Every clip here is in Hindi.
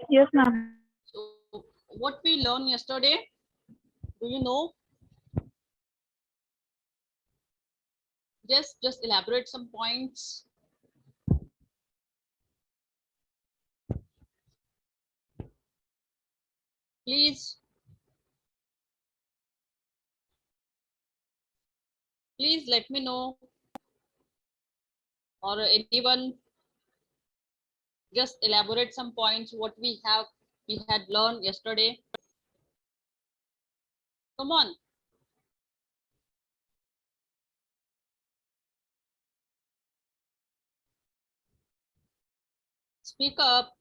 Yes, ma'am. So what we learned yesterday, do you know? Just elaborate some points. Please let me know, or anyone just elaborate some points what we had learned yesterday. Come on. Speak up.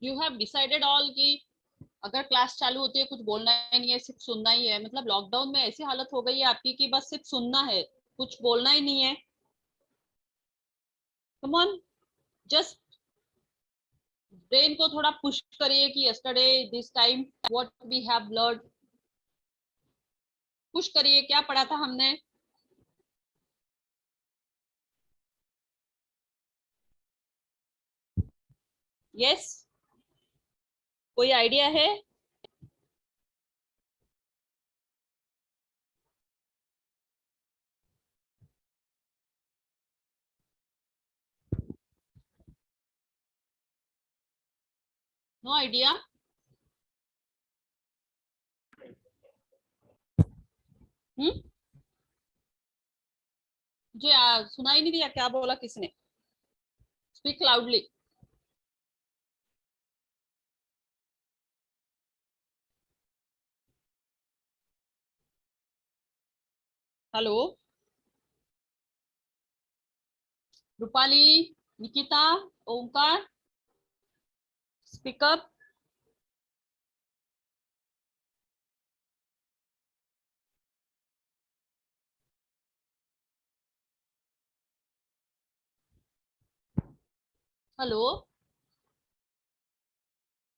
You have decided all कि अगर क्लास चालू होती है कुछ बोलना ही नहीं है, सिर्फ सुनना ही है। मतलब लॉकडाउन में ऐसी हालत हो गई है आपकी कि बस सिर्फ सुनना है, कुछ बोलना ही नहीं है। कम ऑन, जस्ट ब्रेन को थोड़ा पुश करिए कि yesterday this time what we have learn. Push करिए, क्या पढ़ा था हमने। यस, कोई आइडिया है? No idea? मुझे सुनाई नहीं दिया, क्या बोला किसने? Speak loudly. Hello, Rupali, Nikita, Omkar, speak up. Hello,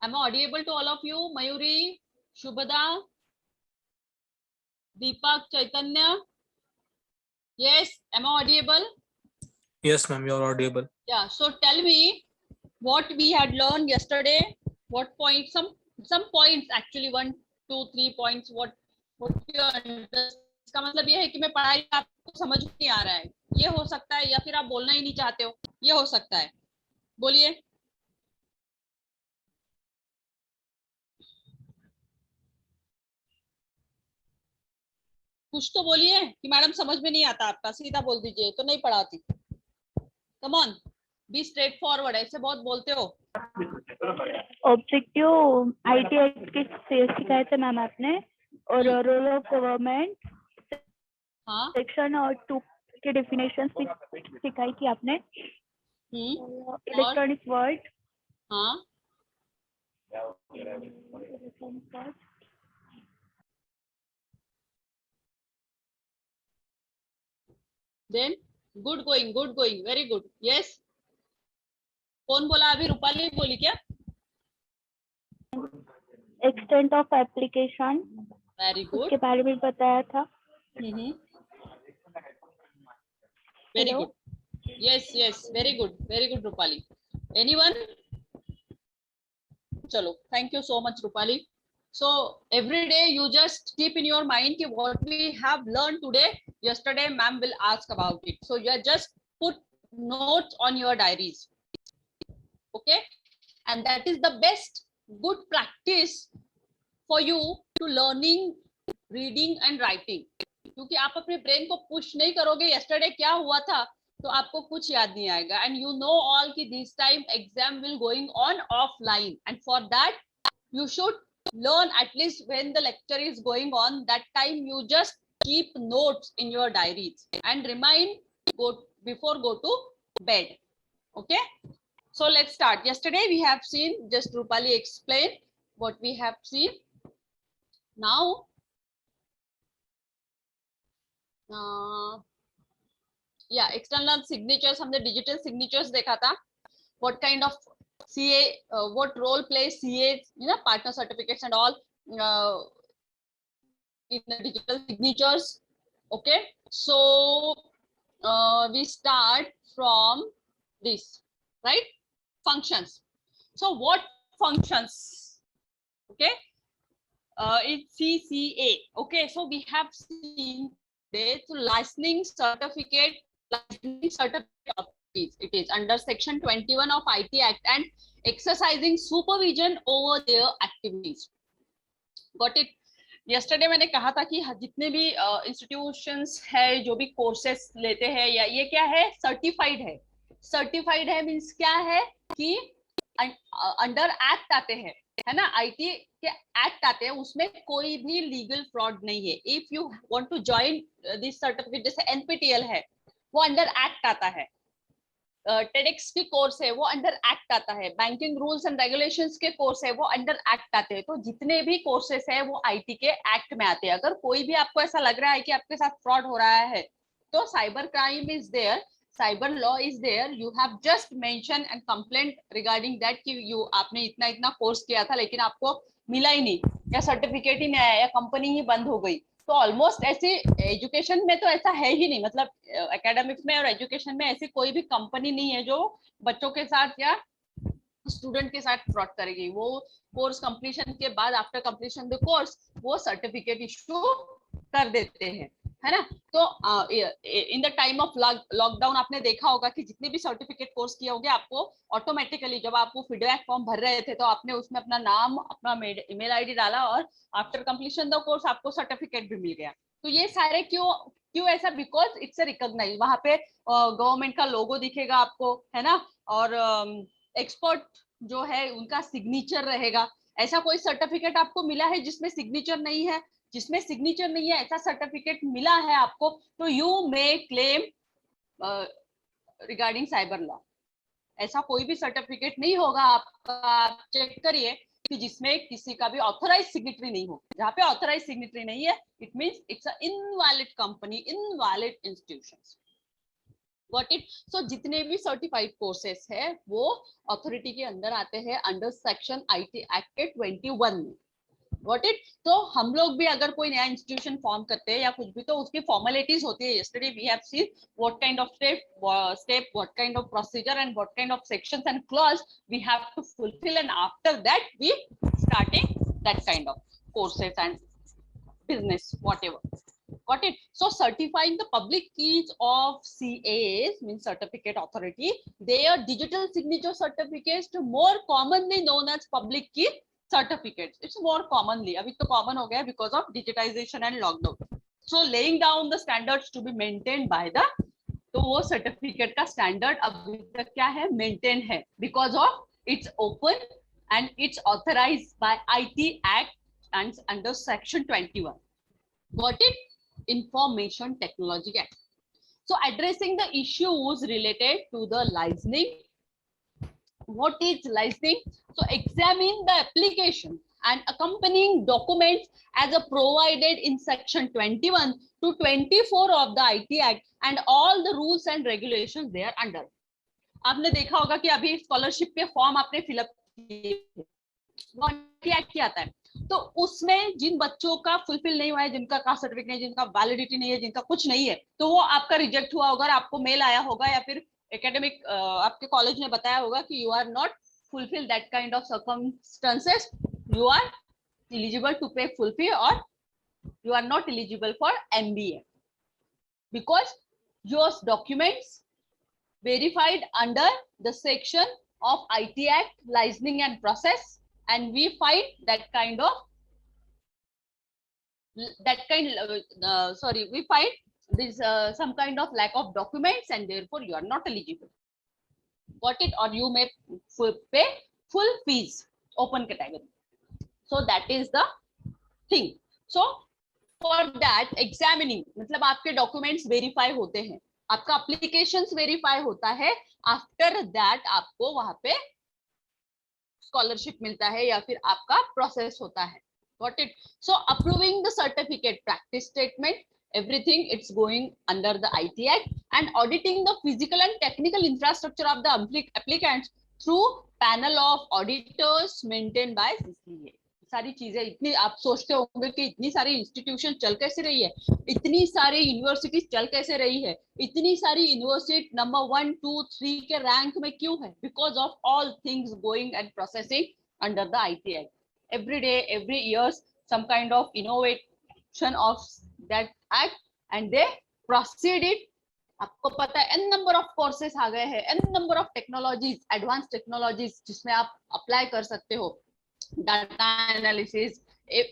am I audible to all of you? Mayuri, Shubhada, Deepak, Chaitanya. Yes, am I audible? Yes, ma'am, you are audible. Yeah, so tell me what we had learned yesterday. What points, some points actually, 1 2 3 points, what you understand? इसका मतलब ये है कि मैं पढ़ाई आपको समझ नहीं आ रहा है, ये हो सकता है, या फिर आप बोलना ही नहीं चाहते हो, ये हो सकता है। बोलिए। कुछ तो बोलिए कि मैडम समझ में नहीं आता आपका, सीधा बोल दीजिए तो नहीं पढ़ाती। Come on, be straight forward, ऐसे बहुत बोलते हो। ऑब्जेक्टिव आईटी के सिखाए थे मैम आपने, और रोल ऑफ गवर्नमेंट हाँ, सेक्शन और 2 के डेफिनेशन सिखाई थी आपने। Electronic word. हाँ, then good going, very good. Yes, कौन बोला अभी? रूपाली बोली क्या? Extent of application, very good, उसके बारे में बताया था। Very good. Yes yes, very good Rupali. Anyone? चलो, thank you so much Rupali. So every day you just keep in your mind ki what we have learned today, yesterday ma'am will ask about it, so you just put notes on your diaries, okay? And that is the best good practice for you to learning reading and writing, क्योंकि आप अपने ब्रेन को पुश नहीं करोगे yesterday क्या हुआ था तो आपको कुछ याद नहीं आएगा। And you know all कि this time exam will going on offline, and for that you should learn at least when the lecture is going on, that time you just keep notes in your diaries and remind go before go to bed, okay? So let's start. Yesterday we have seen, just Rupali explain what we have seen. Now yeah, external signatures, हमने digital signatures देखा था, what kind of CA, what role plays CA, you know, partner certificates and all in the digital signatures. Okay, so we start from this, right? Functions. So what functions? Okay, it's CCA. Okay, so we have seen today to licensing certificate authorities. It is under section 21 of IT Act and exercising supervision over their activities. Got it? Yesterday मैंने कहा था कि जितने भी इंस्टीट्यूशंस है जो भी कोर्सेस लेते हैं या ये क्या है, सर्टिफाइड है. सर्टिफाइड है मींस क्या है कि अंडर एक्ट आते हैं, है ना, आईटी के एक्ट आते हैं, उसमें कोई भी लीगल फ्रॉड नहीं है. If you want to join this certificate, जैसे एनपीटीईएल है वो अंडर एक्ट आता है, टेडेक्स की कोर्स है वो अंडर एक्ट आता है, बैंकिंग रूल्स एंड रेगुलेशंस के कोर्स है वो अंडर एक्ट आते हैं. तो जितने भी कोर्सेस है वो आईटी के एक्ट में आते हैं. अगर कोई भी आपको ऐसा लग रहा है कि आपके साथ फ्रॉड हो रहा है तो cyber crime is there, cyber law is there, you have just mention and complaint regarding that कि यू आपने इतना इतना कोर्स किया था लेकिन आपको मिला ही नहीं, या सर्टिफिकेट ही नहीं आया, या कंपनी ही बंद हो गई. तो ऑलमोस्ट ऐसे एजुकेशन में तो ऐसा है ही नहीं, मतलब एकेडमिक्स में और एजुकेशन में ऐसी कोई भी कंपनी नहीं है जो बच्चों के साथ या स्टूडेंट के साथ फ्रॉड करेगी. वो कोर्स कंप्लीशन के बाद, आफ्टर कंप्लीशन द कोर्स, वो सर्टिफिकेट इशू कर देते हैं, है ना. तो in the time of lockdown आपने देखा होगा कि जितने भी सर्टिफिकेट कोर्स किए होंगे, आपको ऑटोमेटिकली जब आप वो फीडबैक फॉर्म भर रहे थे तो आपने उसमें अपना नाम, अपना ईमेल आईडी डाला और आफ्टर कंप्लीशन द कोर्स आपको सर्टिफिकेट भी मिल गया. तो ये सारे क्यों ऐसा, बिकॉज इट्स रिकॉग्नाइज, वहां पे गवर्नमेंट का लोगो दिखेगा आपको, है ना, और एक्सपर्ट जो है उनका सिग्नेचर रहेगा. ऐसा कोई सर्टिफिकेट आपको मिला है जिसमें सिग्नेचर नहीं है? जिसमें सिग्नेचर नहीं है ऐसा सर्टिफिकेट मिला है आपको, तो you may claim regarding cyber law. ऐसा कोई भी सर्टिफिकेट नहीं होगा आपका, आप चेक करिए कि जिसमें किसी का भी ऑथराइज सिग्नेटरी नहीं हो. जहाँ पे ऑथराइज सिग्नेटरी नहीं है, it means it's a invalid company, invalid institutions. Got it? So जितने भी सर्टिफाइड कोर्सेस है वो अथॉरिटी के अंदर आते हैं अंडर सेक्शन आईटी एक्ट के 21 में. Got it? तो हम लोग भी अगर कोई नया इंस्टीट्यूशन फॉर्म करते हैं या कुछ भी, तो उसकी फॉर्मेलिटीज होती है. yesterday we have seen what kind of step, what kind of procedure and what kind of sections and clause we have to fulfill, and after that we starting that kind of courses and business whatever. Got it? So certifying the public keys of CAs means certificate authority, their digital signature certificates, more commonly known as public key certificates. It's more commonly, अभी तो common हो गया because of digitization and lockdown. So laying down the standards to be maintained by the, तो वो certificate का standard अभी तक क्या है, maintain है, because of it's open and it's authorized by IT Act and under section 21. Got it? Information Technology Act. So addressing the issues related to the licensing. What is licensing? So examine the application and accompanying documents as a provided in section 21 to 24 of the IT Act and all the rules and regulations they are under. आपने देखा होगा कि अभी स्कॉलरशिप के फॉर्म आपने फिलअप किए, IT Act क्या आता है, तो उसमें जिन बच्चों का फुलफिल नहीं हुआ है, जिनका कास्ट सर्टिफिकेट नहीं, जिनका वैलिडिटी नहीं है, जिनका कुछ नहीं है, तो वो आपका रिजेक्ट हुआ होगा, आपको मेल आया होगा या फिर एकेडमिक आपके कॉलेज ने बताया होगा कि you are not fulfil that kind of circumstances, you are eligible to pay full fee और you are not eligible for MBA because your documents verified under the section of IT Act licensing and process, and we find that kind of we find this some kind of lack of documents and therefore you are not eligible. Got it? Or you may pay full fees, open category. So that is the thing. So for that examining, मतलब आपके documents verify होते हैं, आपका applications verify होता है, after that आपको वहां पे scholarship मिलता है या फिर आपका process होता है. Got it? So approving the certificate practice statement, everything it's going under the IT Act, and auditing the physical and technical infrastructure of the applicants through panel of auditors maintained by CCA. सारी चीजें, इतनी आप सोचते होंगे कि इतनी सारी इंस्टीट्यूशन चल कैसे रही है, इतनी सारी यूनिवर्सिटी चल कैसे रही है, इतनी सारी यूनिवर्सिटी नंबर 1, 2, 3 के रैंक में क्यों है? Because of all things going and processing under the IT Act. Every day, every year, some kind of innovation of that act and they proceed it. आपको पता है n number of courses आ गए हैं, n number of technologies, advanced technologies जिसमें आप अप्लाई कर सकते हो, data analysis,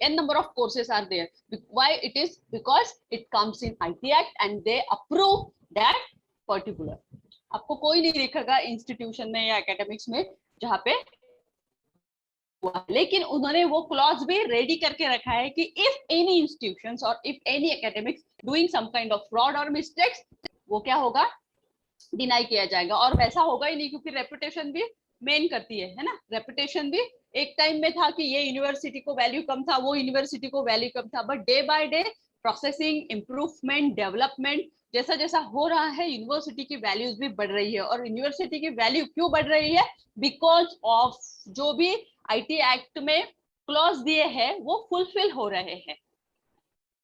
n number of courses are there. Why it is? Because it comes in IT Act and they approve that particular. आपको कोई नहीं दिखेगा इंस्टीट्यूशन में या एकेडमिक्स में जहाँ पे, लेकिन उन्होंने वो क्लॉज भी रेडी करके रखा है कि इफ एनी इंस्टीट्यूशंस और if any academics doing some kind of fraud और मिस्टेक्स, वो क्या होगा, डिनाई किया जाएगा. और वैसा होगा ही नहीं, क्योंकि रेपुटेशन भी मेन करती है ना. रेपुटेशन भी एक टाइम में था कि ये यूनिवर्सिटी को वैल्यू कम था, वो यूनिवर्सिटी को वैल्यू कम था, but day by day processing, improvement, development जैसा जैसा हो रहा है, यूनिवर्सिटी की वैल्यूज भी बढ़ रही है. और यूनिवर्सिटी की वैल्यू क्यों बढ़ रही है? बिकॉज ऑफ जो भी IT एक्ट में क्लॉज दिए हैं वो फुलफिल हो रहे हैं.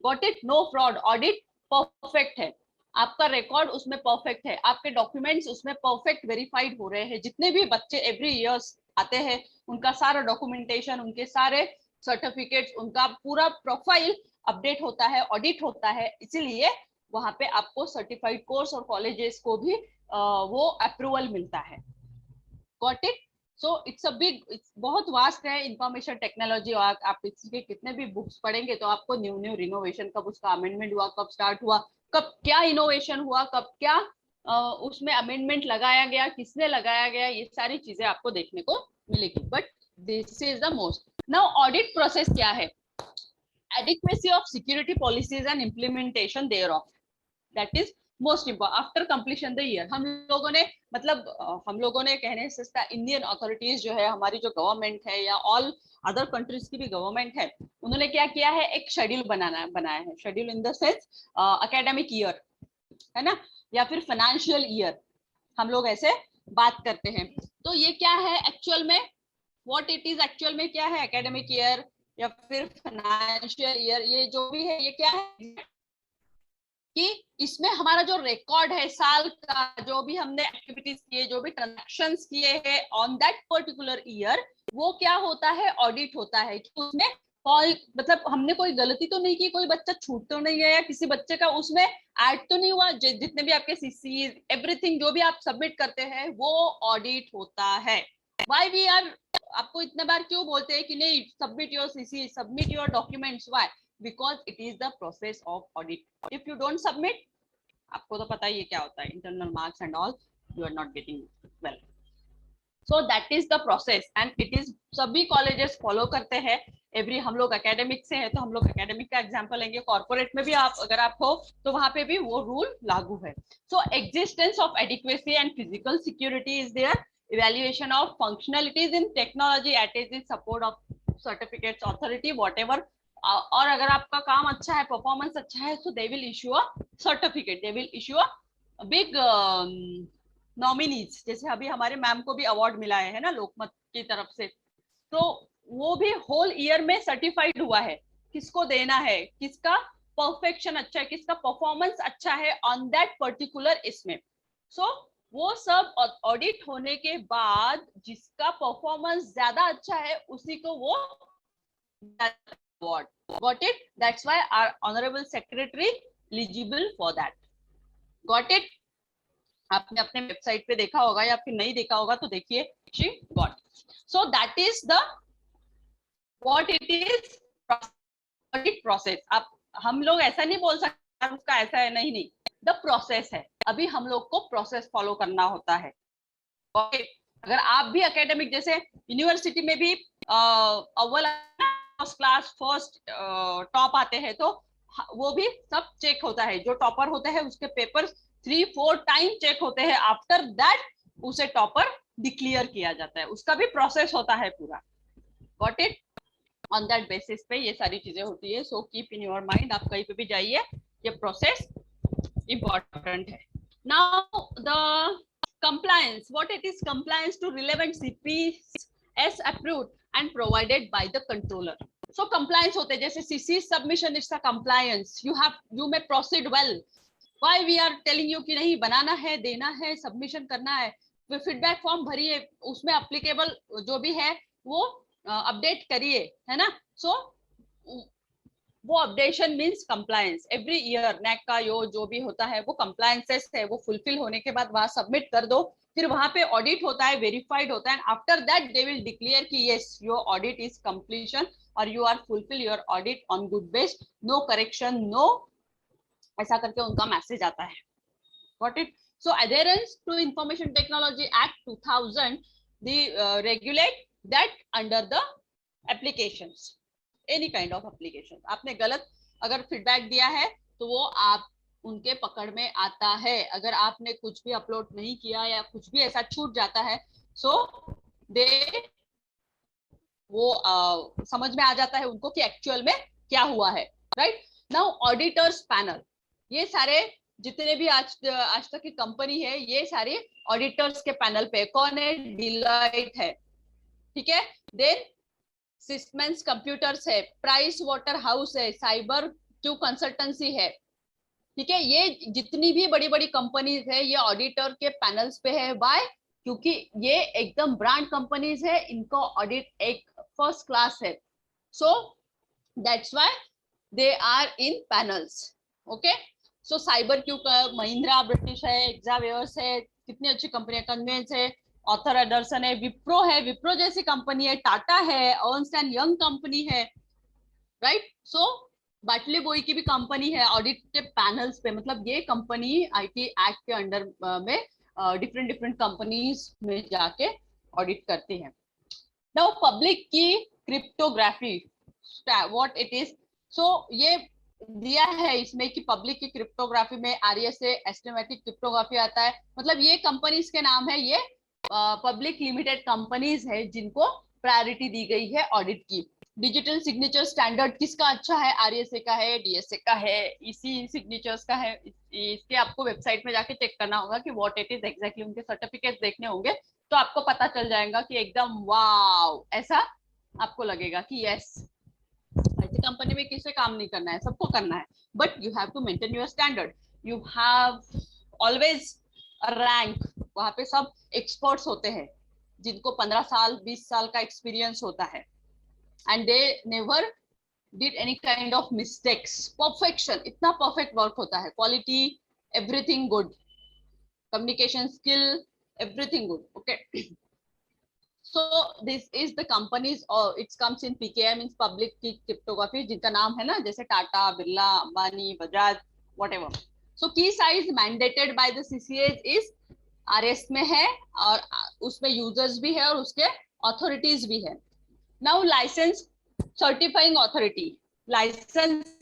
Got it? No fraud, audit perfect है, आपका रिकॉर्ड उसमें परफेक्ट है, आपके डॉक्यूमेंट्स उसमें परफेक्ट वेरीफाइड हो रहे हैं. जितने भी बच्चे एवरी ईयर्स आते हैं उनका सारा डॉक्यूमेंटेशन, उनके सारे सर्टिफिकेट्स, उनका पूरा प्रोफाइल अपडेट होता है, ऑडिट होता है. इसीलिए वहां पे आपको सर्टिफाइड कोर्स और कॉलेजेस को भी वो अप्रूवल मिलता है. Got it? So it's a big, बहुत वास्ट है इंफॉर्मेशन टेक्नोलॉजी. और आप इसके कितने भी बुक्स पढ़ेंगे तो आपको न्यू न्यू रिनोवेशन, कब उसका अमेंडमेंट हुआ, कब स्टार्ट हुआ, कब क्या इनोवेशन हुआ, कब क्या उसमें अमेंडमेंट लगाया गया, किसने लगाया गया, ये सारी चीजें आपको देखने को मिलेगी. But this is the most. Now audit process क्या है? adequacy of security policies and implementation thereof, that is most important after completion the year. हम लोगों ने मतलब हम लोगों ने कहने से इंडियन अथॉरिटीज जो है, हमारी जो गवर्नमेंट है या ऑल अदर कंट्रीज की भी गवर्नमेंट है, उन्होंने क्या किया है, एक शेड्यूल बनाया है. Schedule in the sense academic year है ना, या फिर फाइनेंशियल ईयर, हम लोग ऐसे बात करते हैं. तो ये क्या है एक्चुअल में, व्हाट इट इज एक्चुअल में क्या है, एकेडमिक ईयर या फिर फाइनेंशियल ईयर, ये जो भी है, ये क्या है कि इसमें हमारा जो रिकॉर्ड है साल का, जो भी हमने एक्टिविटीज किए, जो भी ट्रांजैक्शंस किए हैं ऑन दैट पर्टिकुलर ईयर, वो क्या होता है, ऑडिट होता है कि उसमें कोई मतलब हमने कोई गलती तो नहीं की, कोई बच्चा छूट तो नहीं गया, किसी बच्चे का उसमें ऐड तो नहीं हुआ. जितने भी आपके CC, एवरीथिंग जो भी आप सबमिट करते हैं वो ऑडिट होता है. व्हाई वी आर, आपको इतने बार क्यों बोलते हैं कि नहीं submit your CC, submit your documents? Why? Because it is the process of audit. If you don't submit, आपको तो पता ही है क्या होता है, internal marks and all, you are not getting well. So that is the process and it is, सभी कॉलेजेस फॉलो करते हैं. एवरी, हम लोग एकेडमिक से है तो हम लोग एकेडमिक का एग्जांपल लेंगे. कॉर्पोरेट में भी आप अगर आप हो तो वहां पे भी वो रूल लागू है. So existence of adequacy and physical security is there. Evaluation of functionalities in technology attaches support of certificates authority whatever. और अगर आपका काम अच्छा है, परफॉर्मेंस अच्छा है, so they will issue a certificate, they will issue a big nominees. जैसे अभी हमारे मैम को भी अवार्ड मिला है ना लोकमत की तरफ से, तो वो भी होल ईयर में सर्टिफाइड हुआ है. किसको देना है, किसका परफेक्शन अच्छा है, किसका परफॉर्मेंस अच्छा है ऑन दैट पर्टिकुलर इसमें. सो वो सब ऑडिट होने के बाद जिसका परफॉर्मेंस ज्यादा अच्छा है उसी को वो award. Got it? That's why our honourable secretary eligible for that. Got it? आपने अपने वेबसाइट पे देखा होगा या फिर नहीं देखा होगा तो देखिए. She got. So that is the what it is audit process. आप, हम लोग ऐसा नहीं बोल सकते उसका ऐसा है, नहीं, द प्रोसेस है. अभी हम लोग को प्रोसेस फॉलो करना होता है. अगर आप भी एकेडमिक, जैसे यूनिवर्सिटी में भी अव्वल फर्स्ट क्लास, फर्स्ट टॉप आते हैं, तो वो भी सब चेक होता है. जो टॉपर होते हैं उसके पेपर 3-4 टाइम चेक होते हैं. आफ्टर दैट उसे टॉपर डिक्लेयर किया जाता है. उसका भी प्रोसेस होता है पूरा. Got it? On that basis पे ये सारी चीजें होती है. So keep in your mind, आप कहीं पे भी जाइए, ये प्रोसेस important है. Now the compliance, what it is, compliance to relevant CPs as approved. and provided by the controller. So compliance होते हैं, जैसे CC submission is a compliance. You may proceed well. Why we are telling you कि नहीं बनाना है, देना है, सबमिशन करना है, फीडबैक फॉर्म भरिए, उसमें अप्लीकेबल जो भी है वो अपडेट करिए, है ना. सो वो updation means compliance. Every year NAAC का जो भी होता है वो कंप्लायंसेस है, वो फुलफिल होने के बाद वहां सबमिट कर दो, फिर वहां पे ऑडिट होता है, वेरीफाइड होता है, and after that they will declare कि yes your audit is completion और you are fulfil your audit on good base, no correction, no, ऐसा करके उनका मैसेज आता है. Got it? So adherence to Information Technology Act 2000, the regulate that under the applications, any kind of application. आपने गलत अगर फीडबैक दिया है तो वो आप उनके पकड़ में आता है. अगर आपने कुछ भी अपलोड नहीं किया या कुछ भी ऐसा छूट जाता है, सो दे वो समझ में आ जाता है उनको कि एक्चुअल में क्या हुआ है. राइट नाउ ऑडिटर्स पैनल, ये सारे जितने भी आज तक की कंपनी है ये सारे ऑडिटर्स के पैनल पे. कौन है? डिलॉइट है, ठीक है. देन सिस्मेंस कंप्यूटर्स है, प्राइस वाटर हाउस है, साइबर क्यू कंसल्टेंसी है, ठीक है. ये जितनी भी बड़ी बड़ी कंपनीज है ये ऑडिटर के पैनल्स पे है. व्हाई? क्योंकि ये एकदम ब्रांड कंपनीज है, इनको ऑडिट एक फर्स्ट क्लास है. So that's why they are in panels. Okay. So cyber Q का महिंद्रा ब्रिटिश है, एग्जावेयर्स है, कितनी अच्छी कंपनी है, कन्वेंस है, ऑथर एडर्सन है, विप्रो जैसी कंपनी है, टाटा है, अर्न्स्ट एंड यंग कंपनी है. राइट. सो बाटली बोई की भी कंपनी है ऑडिट के पैनल्स पे. मतलब ये कंपनी आईटी एक्ट के अंडर में डिफरेंट कंपनीज में जाके ऑडिट करती है. नाउ पब्लिक की cryptography, what it is. So ये दिया है इसमें कि पब्लिक की क्रिप्टोग्राफी में आरएस से एस्टिमेटिक क्रिप्टोग्राफी आता है. मतलब ये कंपनीज के नाम है, ये पब्लिक लिमिटेड कंपनीज है जिनको प्रायोरिटी दी गई है ऑडिट की. डिजिटल सिग्नेचर स्टैंडर्ड किसका अच्छा है? आरएसए का है, डीएसए का है, इसी सिग्नेचर्स का है. इसके आपको वेबसाइट में जाके चेक करना होगा कि व्हाट इट इज एग्जैक्टली. उनके सर्टिफिकेट देखने होंगे तो आपको पता चल जाएगा कि एकदम वाव, ऐसा आपको लगेगा कि यस ऐसी कंपनी में किसे काम नहीं करना है, सबको करना है. But you have to maintain your standard. You have always rank. वहां पे सब एक्सपर्ट्स होते हैं जिनको 15 साल 20 साल का एक्सपीरियंस होता है, and they never did any kind of mistakes. Perfection, इतना परफेक्ट वर्क होता है. Quality, everything good. Communication skill, everything good. Okay. So this is the companies, or it comes in PKI, means public key cryptography, जिनका नाम है ना, जैसे Tata, Birla, Ambani, Bajaj, whatever. So key size mandated by the CCAs is RS में है, और उसमें यूजर्स भी है और उसके अथॉरिटीज भी है. Now license certifying authority, license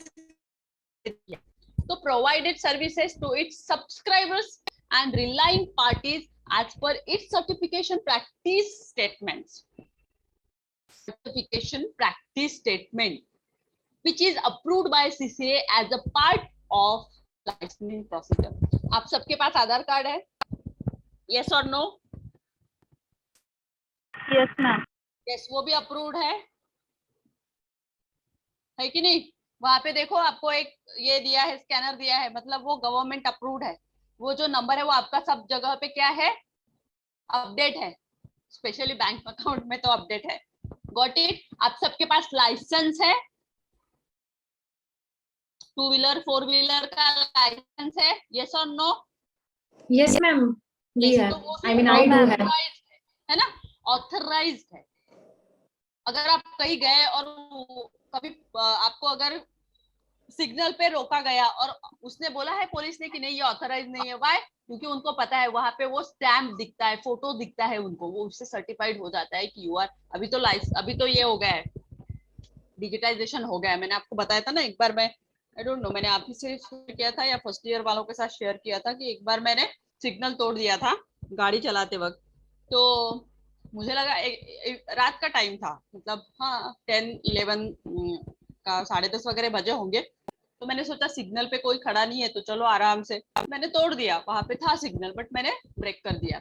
तो provided services to its subscribers and relying parties as per its certification practice statements. Certification practice statement which is approved by CCA as a part of licensing procedure. आप सबके पास आधार कार्ड है? Yes or no? Yes ma'am. Yes, वो भी अप्रूव्ड है कि नहीं? वहां पे देखो आपको एक ये दिया है, स्कैनर दिया है, मतलब वो गवर्नमेंट अप्रूव्ड है. वो जो नंबर है वो आपका सब जगह पे क्या है? अपडेट है. स्पेशली बैंक अकाउंट में तो अपडेट है. Got it? आप सबके पास लाइसेंस है? 2 व्हीलर 4 व्हीलर का लाइसेंस है? यस और no? Yes, ma'am. We have. I mean, I do have. है ना, ऑथराइज्ड है. अगर आप कहीं गए और कभी आपको अगर सिग्नल पे रोका गया और उसने बोला है पुलिस ने कि नहीं ये ऑथराइज नहीं है, व्हाई? क्योंकि उनको पता है वहां पे वो स्टैम्प दिखता है, फोटो दिखता है उनको, वो उससे सर्टिफाइड हो जाता है कि यू आर. अभी तो ये हो गया है, डिजिटाइजेशन हो गया है. मैंने आपको बताया था ना एक बार, मैं आई डोंट नो मैंने आप ही से शेयर किया था या फर्स्ट ईयर वालों के साथ शेयर किया था कि एक बार मैंने सिग्नल तोड़ दिया था गाड़ी चलाते वक्त. तो मुझे लगा रात का टाइम था, मतलब हाँ 10-11 का 10:30 वगैरह बजे होंगे. तो मैंने सोचा सिग्नल पे कोई खड़ा नहीं है तो चलो आराम से, मैंने तोड़ दिया. वहां पे था सिग्नल बट मैंने ब्रेक कर दिया.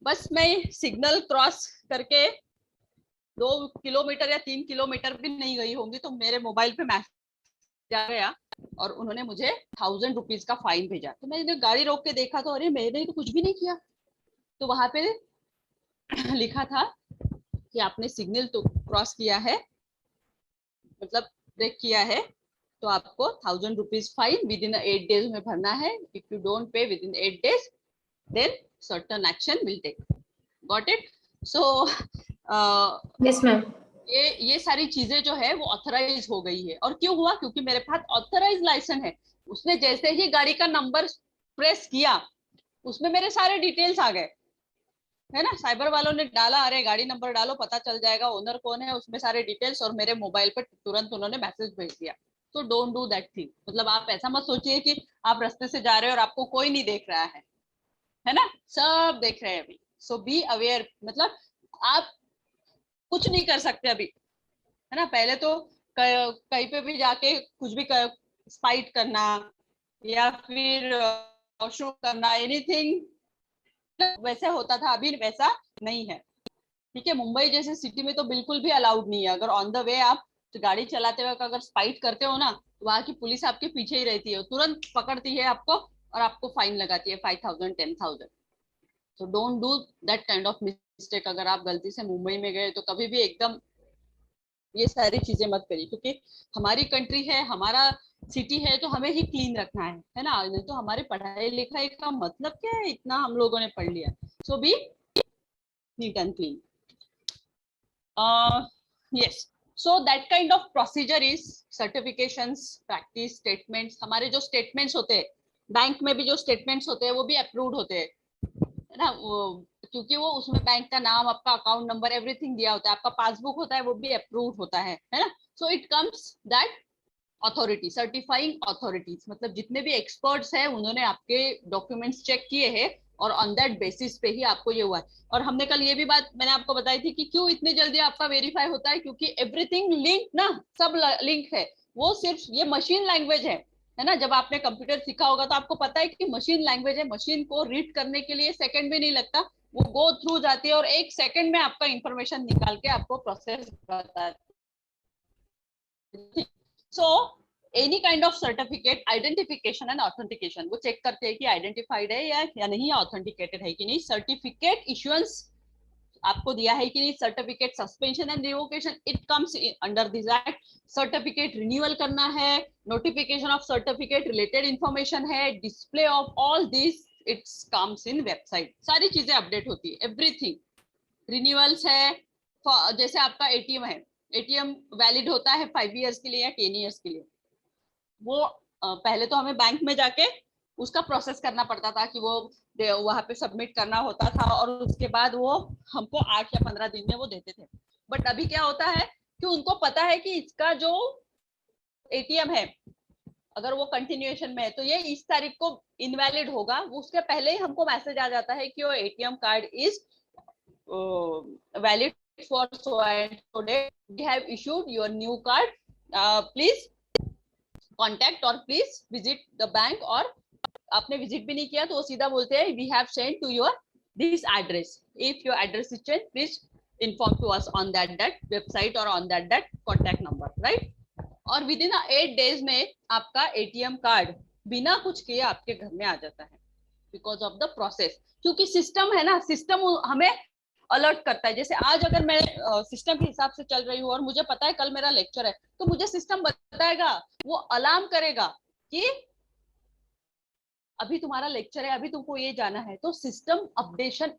बस मैं सिग्नल क्रॉस करके 2 किलोमीटर या 3 किलोमीटर भी नहीं गई होंगी तो मेरे मोबाइल पे मैसेज आ गया और उन्होंने मुझे 1000 रुपीज का फाइन भेजा। तो मैंने गाड़ी रोक के देखा तो अरे मैंने तो कुछ भी नहीं किया। तो वहां पे लिखा था कि आपने सिग्नल तो क्रॉस किया है, मतलब ब्रेक किया है, तो आपको 1000 rupees fine within 8 days में भरना है। If you don't pay within 8 days then certain action will take. Got it? So Yes, ma'am. ये सारी चीजें जो है वो ऑथराइज हो गई है। और क्यों हुआ? क्योंकि मेरे पास ऑथराइज लाइसेंस है। उसने जैसे ही गाड़ी का नंबर प्रेस किया उसमें मेरे सारे डिटेल्स आ गए, है ना। साइबर वालों ने डाला, अरे गाड़ी नंबर डालो पता चल जाएगा ओनर कौन है, उसमें सारे डिटेल्स, और मेरे मोबाइल पर तुरंत उन्होंने मैसेज भेज दिया। तो डोंट डू दैट थिंग। मतलब आप ऐसा मत सोचिए कि आप रास्ते से जा रहे हो और आपको कोई नहीं देख रहा है ना, सब देख रहे हैं अभी। सो बी अवेयर। मतलब आप कुछ नहीं कर सकते अभी, है ना। पहले तो कहीं पे भी जाके कुछ भी स्पाइट करना या फिर शो करना, एनीथिंग वैसे होता था, अभी वैसा नहीं है। ठीक है, मुंबई जैसे सिटी में तो बिल्कुल भी अलाउड नहीं है। अगर ऑन द वे आप गाड़ी चलाते वक्त अगर स्पाइट करते हो ना, तो वहां की पुलिस आपके पीछे ही रहती है, तुरंत पकड़ती है आपको और आपको फाइन लगाती है 5000 10,000। तो don't do that kind of mistake. अगर आप गलती से मुंबई में गए तो कभी भी एकदम ये सारी चीजें मत करिए, क्योंकि हमारी कंट्री है, हमारा सिटी है, तो हमें ही क्लीन रखना है ना। नहीं तो हमारे पढ़ाई लिखाई का मतलब क्या है, इतना हम लोगों ने पढ़ लिया। So be neat and clean. yes, so that kind of procedure is certifications, practice, statements। हमारे जो स्टेटमेंट्स होते हैं, बैंक में भी जो स्टेटमेंट्स होते हैं वो भी अप्रूव्ड होते हैं, है ना। वो क्योंकि वो उसमें बैंक का नाम, आपका अकाउंट नंबर, एवरीथिंग दिया होता है। आपका पासबुक होता है वो भी अप्रूव्ड होता है ना। So it comes that authority, certifying authorities, मतलब जितने भी एक्सपर्ट्स हैं उन्होंने आपके डॉक्यूमेंट्स चेक किए हैं और ऑन दैट बेसिस पे ही आपको ये हुआ है। और हमने कल ये भी बात मैंने आपको बताई थी कि क्यों इतनी जल्दी आपका वेरीफाई होता है, क्योंकि एवरीथिंग लिंक ना, सब लिंक है। वो सिर्फ ये मशीन लैंग्वेज है ना। जब आपने कंप्यूटर सीखा होगा तो आपको पता है कि मशीन लैंग्वेज है। मशीन को रीड करने के लिए सेकंड भी नहीं लगता, वो गो थ्रू जाती है और 1 सेकंड में आपका इंफॉर्मेशन निकाल के आपको प्रोसेस बताती है। So any kind of certificate, identification and authentication, वो चेक करते हैं कि आइडेंटिफाइड है या नहीं, ऑथेंटिकेटेड है कि नहीं। सर्टिफिकेट इश्यूएंस आपको दिया है कि नहीं, certificate suspension and revocation, it comes under this act. Certificate renewal करना है, notification of certificate, related information है, display of all this, it's comes in website. सारी चीजें अपडेट होती है, एवरीथिंग। रिन्यूअल्स है, जैसे आपका एटीएम है, एटीएम वैलिड होता है 5 इयर्स के लिए या 10 इयर्स के लिए। वो पहले तो हमें बैंक में जाके उसका प्रोसेस करना पड़ता था कि वो वहां पे सबमिट करना होता था और उसके बाद वो हमको 8 या 15 दिन में वो देते थे। बट अभी क्या होता है कि उनको पता है कि इसका जो एटीएम है अगर वो कंटिन्यूएशन में है तो ये इस तारीख को इनवैलिड होगा। उसके पहले ही हमको मैसेज आ जाता है कि वो ATM card is valid for so and so date, we have issued your new card, please contact or please visit the bank। और आपने विजिट भी नहीं किया तो वो सीधा बोलते हैं we have sent to your this address, if your address is changed please inform to us on that website or on that contact number, right। और विद इन 8 days में आपका एटीएम कार्ड बिना कुछ किए आपके घर में आ जाता है, बिकॉज ऑफ द प्रोसेस। क्योंकि सिस्टम है ना, सिस्टम हमें अलर्ट करता है। जैसे आज अगर मैं सिस्टम के हिसाब से चल रही हूँ और मुझे पता है कल मेरा लेक्चर है, तो मुझे सिस्टम बताएगा, वो अलार्म करेगा कि अभी तुम्हारा लेक्चर है, अभी तुमको ये जाना है। तो सिस्टम अपडेशन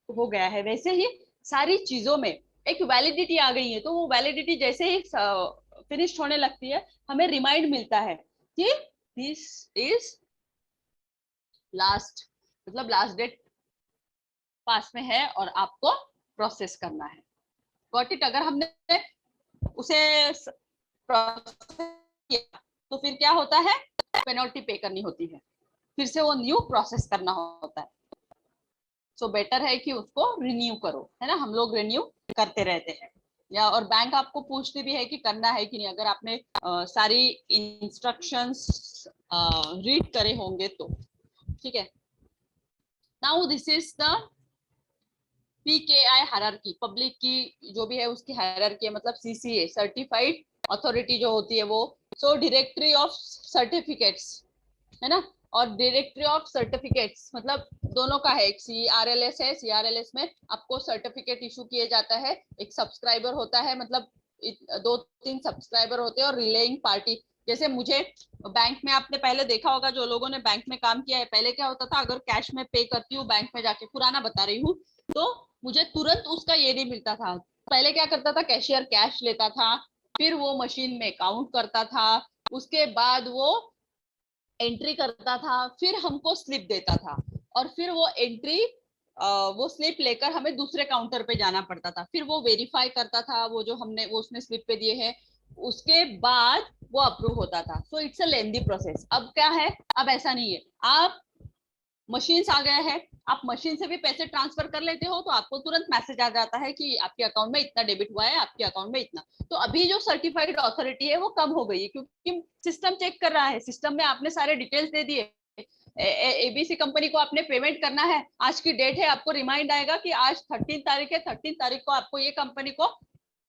हो गया है। वैसे ही सारी चीजों में एक वैलिडिटी आ गई है, तो वो वैलिडिटी जैसे ही फिनिश होने लगती है हमें रिमाइंड मिलता है कि दिस इज लास्ट, मतलब लास्ट डेट पास में है और आपको प्रोसेस करना है। Got it? अगर हमने उसे प्रोसेस किया तो फिर क्या होता है, पेनल्टी पे करनी होती है, फिर से वो न्यू प्रोसेस करना होता है। सो बेटर है कि उसको रिन्यू करो, है ना। हम लोग रिन्यू करते रहते हैं या, और बैंक आपको पूछती भी है कि करना है कि नहीं, अगर आपने सारी इंस्ट्रक्शंस रीड करे होंगे तो। ठीक है, now this is the PKI hierarchy, public की जो भी है उसकी हायरार्की है, मतलब CCA सर्टिफाइड अथॉरिटी जो होती है वो। सो डायरेक्टरी ऑफ सर्टिफिकेट्स है ना, और डायरेक्टरी ऑफ सर्टिफिकेट्स मतलब दोनों का है। एक CRLS है, CRLS में आपको सर्टिफिकेट इशू किए जाता है, एक सब्सक्राइबर होता है, मतलब 2-3 सब्सक्राइबर होते हैं, और रिलेइंग पार्टी। जैसे मुझे बैंक में, आपने पहले देखा होगा जो लोगों ने बैंक में काम किया है, पहले क्या होता था, अगर कैश में पे करती हूँ बैंक में जाके, पुराना बता रही हूँ, तो मुझे तुरंत उसका ये नहीं मिलता था। पहले क्या करता था, कैशियर कैश लेता था, फिर वो मशीन में काउंट करता था, उसके बाद वो एंट्री करता था, फिर हमको स्लिप देता था, और फिर वो एंट्री वो स्लिप लेकर हमें दूसरे काउंटर पे जाना पड़ता था, फिर वो वेरीफाई करता था वो जो हमने वो उसने स्लिप पे दिए हैं, उसके बाद वो अप्रूव होता था। So it's a lengthy process. अब क्या है, अब ऐसा नहीं है, आप मशीन्स आ गया है, आप मशीन से भी पैसे ट्रांसफर कर लेते हो, तो आपको तुरंत मैसेज आ जाता है कि आपके अकाउंट में इतना डेबिट हुआ है, आपके अकाउंट में इतना। तो अभी जो सर्टिफाइड अथॉरिटी है वो कम हो गई है, क्योंकि सिस्टम चेक कर रहा है, सिस्टम में आपने सारे डिटेल्स दे दिए। ABC कंपनी को आपने पेमेंट करना है, आज की डेट है, आपको रिमाइंड आएगा कि आज 13 तारीख है, 13 तारीख को आपको ये कंपनी को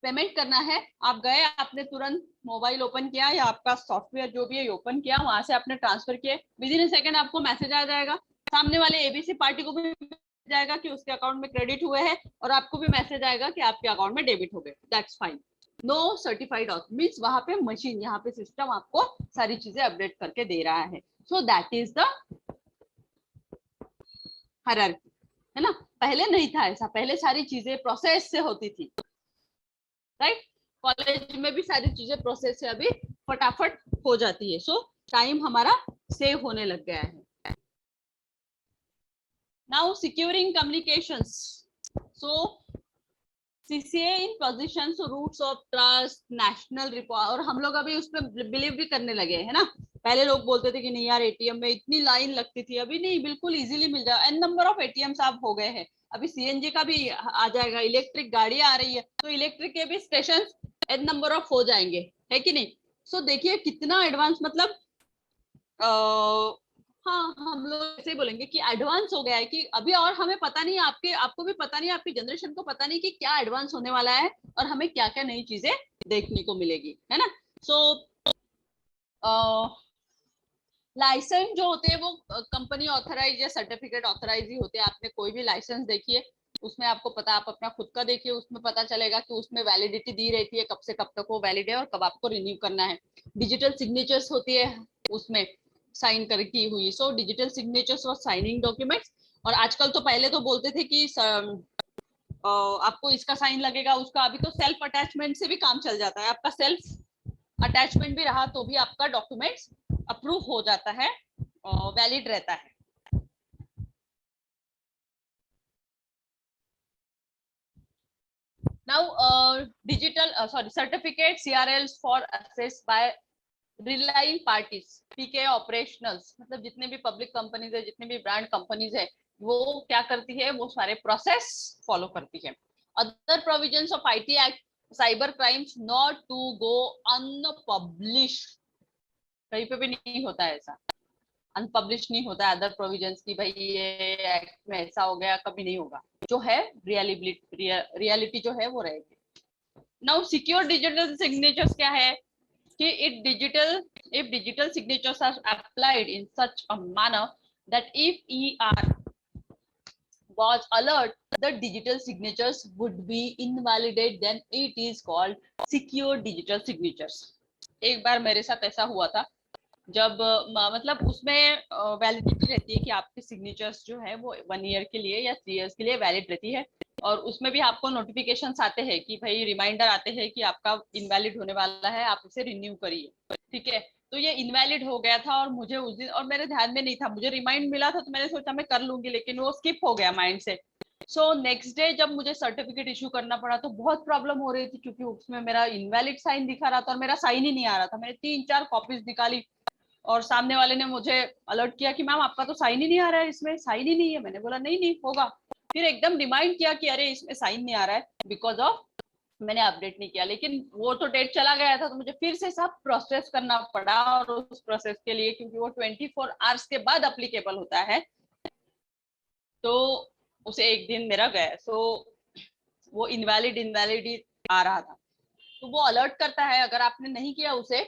पेमेंट करना है। आप गए, आपने तुरंत मोबाइल ओपन किया या आपका सॉफ्टवेयर जो भी है ओपन किया, वहां से आपने ट्रांसफर किए, विद इन सेकंड आपको मैसेज आ जाएगा, सामने वाले ABC पार्टी को भी जाएगा कि उसके अकाउंट में क्रेडिट हुए हैं, और आपको भी मैसेज आएगा कि आपके अकाउंट में डेबिट हो गए। That's fine. No certified auth means वहां पे मशीन, यहाँ पे सिस्टम आपको सारी चीजें अपडेट करके दे रहा है। सो दैट इज द हायरार्की, है ना। पहले नहीं था ऐसा, पहले सारी चीजें प्रोसेस से होती थी, राइट। कॉलेज में भी सारी चीजें प्रोसेस से अभी फटाफट हो जाती है। सो टाइम हमारा सेव होने लग गया है। Now securing communications. So CCA in positions, roots of trust, national report, और हम लोग अभी उसमें बिलीव भी करने लगे है ना। पहले लोग बोलते थे कि नहीं यार ATM में इतनी लाइन लगती थी, अभी नहीं, बिल्कुल इजीली मिल जाए। एन नंबर ऑफ ATMs आप हो गए हैं, अभी CNG का भी आ जाएगा, इलेक्ट्रिक गाड़ी आ रही है, तो इलेक्ट्रिक के भी स्टेशन एन नंबर ऑफ हो जाएंगे, है कि नहीं। सो देखिए कितना एडवांस, मतलब हाँ, हम लोग ऐसे ही बोलेंगे कि एडवांस हो गया है, कि अभी और हमें पता नहीं, आपको भी पता नहीं, आपकी जनरेशन को पता नहीं कि क्या एडवांस होने वाला है, और हमें क्या क्या नई चीजें देखने को मिलेगी, है ना। सो लाइसेंस जो होते हैं वो कंपनी ऑथराइज या सर्टिफिकेट ऑथराइज ही होते हैं। आपने कोई भी लाइसेंस देखिए, उसमें आपको पता, आप अपना खुद का देखिए, उसमें पता चलेगा कि उसमें वैलिडिटी दी रहती है, कब से कब तक वो वैलिड है और कब आपको रिन्यू करना है। डिजिटल सिग्नेचर्स होती है उसमें साइन कर की हुई। सो डिजिटल सिग्नेचर्स और साइनिंग डॉक्यूमेंट्स। और आजकल तो, पहले तो बोलते थे कि आपको इसका साइन लगेगा, उसका, अभी तो सेल्फ अटैचमेंट से भी काम चल जाता है, आपका सेल्फ अटैचमेंट भी रहा तो भी आपका डॉक्यूमेंट्स अप्रूव हो जाता है, वैलिड रहता है। Now digital certificate CRLs for access by relying parties, PK operationals, मतलब जितने भी पब्लिक कंपनीज है, जितने भी ब्रांड कंपनीज है, वो क्या करती है, वो सारे प्रोसेस फॉलो करती है। Other provisions of IT act, cyber crimes not to go unpublish, कहीं पे भी नहीं होता है ऐसा, अनपब्लिश नहीं होता है अदर प्रोविजंस की, भाई ये एक्ट में ऐसा हो गया, कभी नहीं होगा। जो है रियलिटी जो है वो रहेगी। नाउ सिक्योर डिजिटल सिग्नेचर्स क्या है कि if digital signatures are applied in such a manner that if ER was alert, the digital signatures would be invalidate, then it is called secure digital signatures. एक बार मेरे साथ ऐसा हुआ था, जब मतलब उसमें वैलिडिटी रहती है कि आपके सिग्नेचर्स जो है वो 1 ईयर के लिए या 3 इयर्स के लिए वैलिड रहती है, और उसमें भी आपको नोटिफिकेशंस आते हैं कि भाई रिमाइंडर आते हैं कि आपका इनवैलिड होने वाला है, आप इसे रिन्यू करिए, ठीक है। तो ये इनवैलिड हो गया था, और मुझे उस दिन, और मेरे ध्यान में नहीं था, मुझे रिमाइंड मिला था तो मैंने सोचा मैं कर लूंगी, लेकिन वो स्किप हो गया माइंड से। सो नेक्स्ट डे जब मुझे सर्टिफिकेट इशू करना पड़ा तो बहुत प्रॉब्लम हो रही थी, क्योंकि उसमें मेरा इनवैलिड साइन दिखा रहा था और मेरा साइन ही नहीं आ रहा था। मैंने 3-4 कॉपीज निकाली, और सामने वाले ने मुझे अलर्ट किया कि मैम आपका तो साइन ही नहीं आ रहा है, इसमें साइन ही नहीं है। मैंने बोला नहीं नहीं होगा, फिर एकदम रिमाइंड किया कि अरे इसमें साइन नहीं आ रहा है, बिकॉज ऑफ मैंने अपडेट नहीं किया। लेकिन वो तो डेट चला गया था, तो मुझे फिर से सब प्रोसेस करना पड़ा, और उस प्रोसेस के लिए, क्योंकि वो 24 आवर्स के बाद अप्लीकेबल होता है, तो उसे एक दिन मेरा गया, सो वो इनवैलिड आ रहा था, तो वो अलर्ट करता है। अगर आपने नहीं किया उसे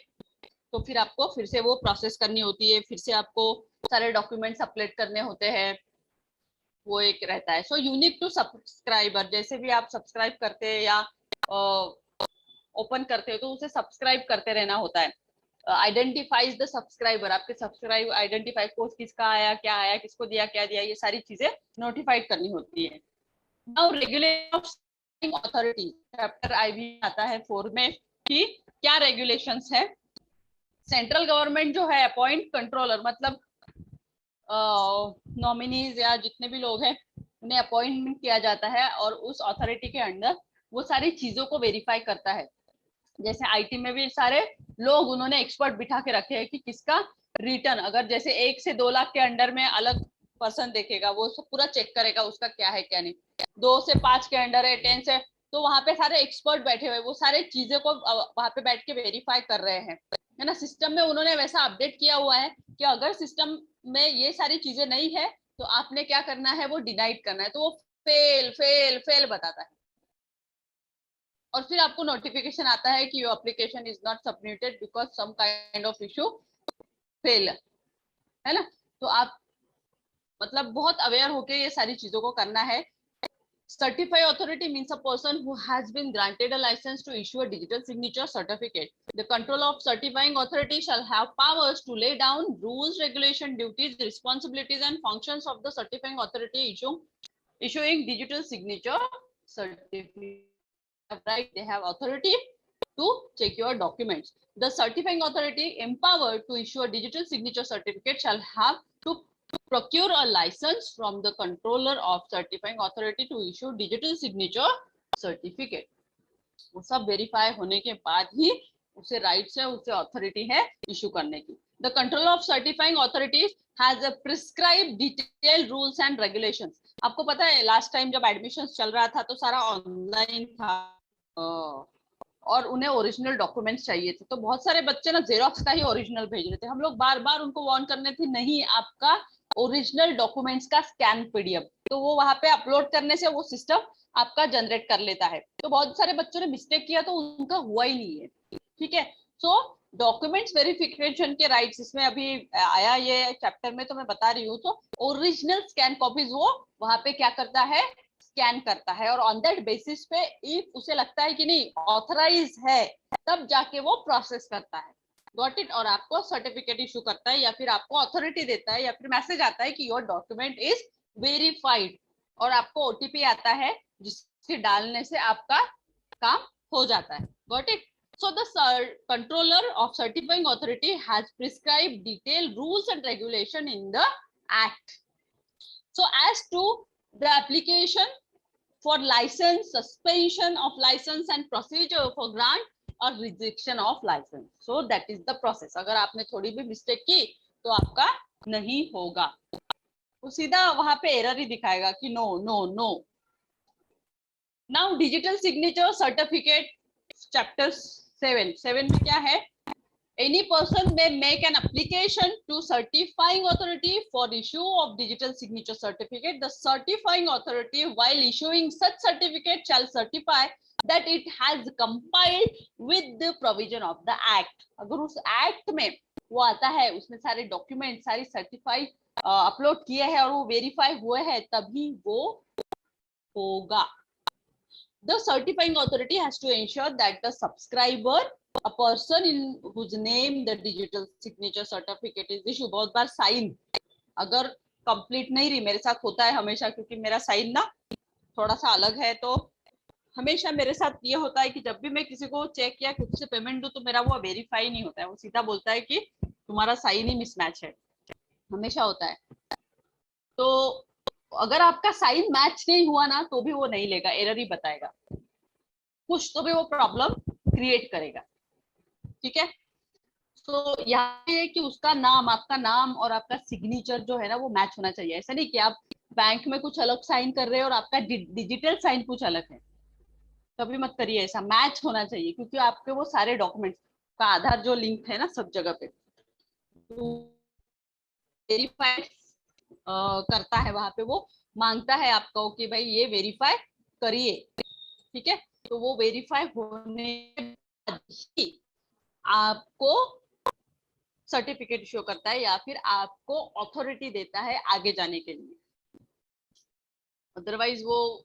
तो फिर आपको फिर से वो प्रोसेस करनी होती है, फिर से आपको सारे डॉक्यूमेंट्स अपलोड करने होते हैं, वो एक रहता है। सो यूनिक टू सब्सक्राइबर, जैसे भी आप सब्सक्राइब करते हैं या ओपन करते हो तो उसे सब्सक्राइब करते रहना होता है। आइडेंटिफाइज द सब्सक्राइबर, आपके सब्सक्राइब आइडेंटिफाई पोस्ट किसका आया, क्या आया, किसको दिया, क्या दिया, ये सारी चीजें नोटिफाइड करनी होती है। Now regulation of authority, chapter I भी आता है 4 में कि क्या रेगुलेशंस है। सेंट्रल गवर्नमेंट जो है अपॉइंट कंट्रोलर, मतलब नॉमिनीज या जितने भी लोग हैं उन्हें अपॉइंटमेंट किया जाता है और उस अथॉरिटी के अंडर वो सारी चीजों को वेरीफाई करता है। जैसे आईटी में भी सारे लोग उन्होंने एक्सपर्ट बिठा के रखे हैं कि किसका रिटर्न, अगर जैसे 1 से 2 लाख के अंडर में अलग पर्सन देखेगा, वो सब पूरा चेक करेगा उसका क्या है क्या नहीं। 2 से 5 के अंडर है, 10 से, तो वहां पे सारे एक्सपर्ट बैठे हुए, वो सारे चीजें को वहां पे बैठ के वेरीफाई कर रहे हैं, है ना। सिस्टम में उन्होंने वैसा अपडेट किया हुआ है कि अगर सिस्टम में ये सारी चीजें नहीं है तो आपने क्या करना है, वो डिनाइड करना है, तो वो फेल फेल फेल बताता है। और फिर आपको नोटिफिकेशन आता है कि your application is not submitted because some kind of issue fail, है ना। तो आप मतलब बहुत अवेयर होके ये सारी चीजों को करना है। Certify authority means a person who has been granted a license to issue a digital signature certificate. The control of certifying authority shall have powers to lay down rules, regulation, duties, responsibilities, and functions of the certifying authority issuing digital signature certificate. Right? They have authority to check your documents. The certifying authority empowered to issue a digital signature certificate shall have to procure a license from the controller of certifying authority to issue digital signature certificate. वो सब वेरीफाई होने के बाद ही उसे राइट्स है, उसे अथॉरिटी है इशू करने की। The control of certifying authorities has a prescribe detail rules and regulations. आपको पता है लास्ट टाइम जब एडमिशन चल रहा था तो सारा ऑनलाइन था और उन्हें ओरिजिनल डॉक्यूमेंट्स चाहिए थे, तो बहुत सारे बच्चे ना जेरोक्स का ही ओरिजिनल भेज रहे थे। हम लोग बार बार उनको वार्न करने थे, नहीं, आपका ओरिजिनल डॉक्यूमेंट्स का स्कैन पीडीएफ, तो वो वहां पे अपलोड करने से वो सिस्टम आपका जनरेट कर लेता है। तो बहुत सारे बच्चों ने मिस्टेक किया तो उनका हुआ ही नहीं है, ठीक है। सो डॉक्यूमेंट्स वेरिफिकेशन के राइट्स इसमें अभी आया ये चैप्टर में, तो मैं बता रही हूँ। तो ओरिजिनल स्कैन कॉपीज वो वहां पे क्या करता है, स्कैन करता है, और ऑन दैट बेसिस पे इफ उसे लगता है कि नहीं ऑथराइज है तब जाके वो प्रोसेस करता है, गॉट इट। और आपको सर्टिफिकेट इशू करता है या फिर आपको अथॉरिटी देता है या फिर मैसेज आता है कि योर डॉक्यूमेंट इज वेरीफाइड, और आपको ओटीपी आता है जिसके डालने से आपका काम हो जाता है, got it. So the controller of certifying authority has prescribed detailed rules and regulation in the act. So as to the application for license, suspension of license and procedure for grant or rejection of license, so that is the process. अगर आपने थोड़ी भी मिस्टेक की तो आपका नहीं होगा, वो सीधा वहां पे एरर ही दिखाएगा कि no no no. Now digital signature certificate chapter 7 में क्या है, any person may make an application to certifying authority for issue of digital signature certificate. The certifying authority while issuing such certificate shall certify that it has complied with the provision of the act. अगर उस एक्ट में वो आता है, उसमें सारे डॉक्यूमेंट सारी सर्टिफाई अपलोड किए हैं और वो वेरीफाई हुए हैं, तभी वो होगा। The certifying authority has to ensure that the subscriber, a person in whose name the digital signature certificate is issued, बहुत बार साइन अगर कंप्लीट नहीं रही, मेरे साथ होता है हमेशा, क्योंकि मेरा साइन ना थोड़ा सा अलग है, तो हमेशा मेरे साथ ये होता है कि जब भी मैं किसी को चेक या किसी से पेमेंट दूं तो मेरा वो वेरीफाई नहीं होता है, वो सीधा बोलता है कि तुम्हारा साइन ही मिसमैच है, हमेशा होता है। तो अगर आपका साइन मैच नहीं हुआ ना तो भी वो नहीं लेगा, एरर ही बताएगा, कुछ तो भी वो प्रॉब्लम क्रिएट करेगा, ठीक है। तो यहाँ है कि उसका नाम, आपका नाम और आपका सिग्नेचर जो है ना वो मैच होना चाहिए। ऐसा नहीं कि आप बैंक में कुछ अलग साइन कर रहे हो और आपका डिजिटल साइन कुछ अलग है, कभी मत करिए ऐसा, मैच होना चाहिए, क्योंकि आपके वो सारे डॉक्यूमेंट्स का आधार जो लिंक है ना सब जगह पे, वेरीफाइड करता है, वहां पे वो मांगता है आपको कि भाई ये वेरीफाई करिए, ठीक है। तो वो वेरीफाई होने के बाद ही आपको सर्टिफिकेट इश्यू करता है या फिर आपको अथॉरिटी देता है आगे जाने के लिए, अदरवाइज वो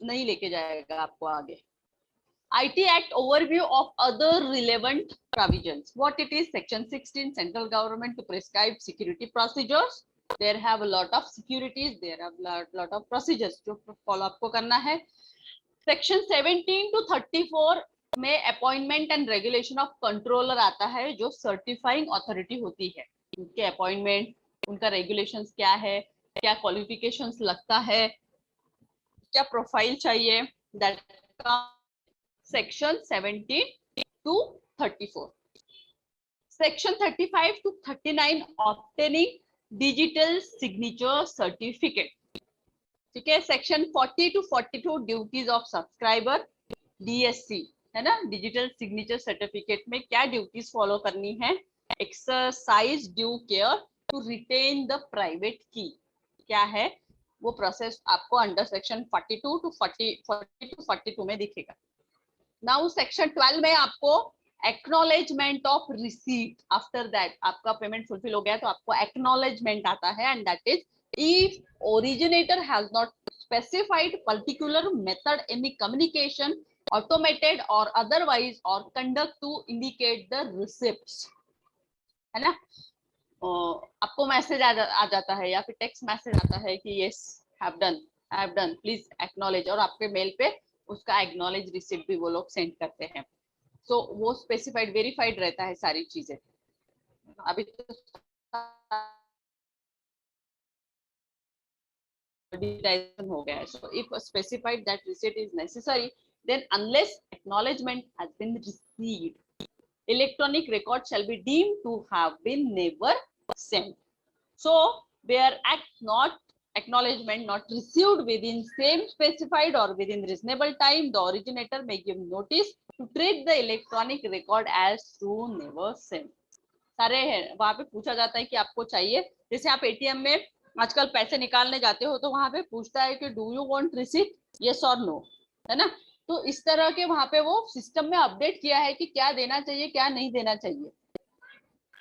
नहीं लेके जाएगा आपको आगे। IT Act overview of other relevant provisions. What it is? Section 16, central government to prescribe security procedures. There have a lot of securities. There have lot of procedures जो follow आपको करना है। Section 17 to 34 में appointment and regulation of controller आता है, जो सर्टिफाइंग अथॉरिटी होती है। उनके अपॉइंटमेंट, उनका रेगुलेशंस क्या है, क्या क्वालिफिकेशंस लगता है, क्या प्रोफाइल चाहिए, that section 17 to 34. Section 35 to 39 obtaining digital signature certificate, ठीक है। Section 40 to 42 duties of subscriber, DSC है ना, डिजिटल सिग्नेचर सर्टिफिकेट में क्या ड्यूटीज फॉलो करनी है। Exercise due care to retain the private key, क्या है वो प्रोसेस आपको अंडर सेक्शन 42 to 42 में दिखेगा। नाउ सेक्शन 12 में आपको acknowledgement of receipt, after that आपका पेमेंट फुलफिल हो गया तो आपको एक्नॉलेजमेंट आता है, and that is if originator has not specified particular method in the communication, automated or otherwise, or conduct to indicate the receipts, है ना। आपको मैसेज आ जाता है या फिर टेक्स्ट मैसेज आता है कि yes have done please acknowledge, और आपके मेल पे उसका acknowledge receipt भी वो लोग सेंड करते हैं। तो वो स्पेसिफाइड वेरीफाइड रहता है सारी चीजें। अभी तो हो गया है। So if specified that receipt is necessary, then unless acknowledgement has been received, electronic record shall be deemed to have been never sent. So where acknowledgement not received within same specified or within reasonable time, the originator may give notice to treat the electronic record as to never sent. सारे हैं वहां पे पूछा जाता है कि आपको चाहिए, जैसे आप ATM में आजकल पैसे निकालने जाते हो तो वहां पे पूछता है कि do you want receipt, yes और नो, है ना। तो इस तरह के वहां पे वो सिस्टम में अपडेट किया है कि क्या देना चाहिए क्या नहीं देना चाहिए।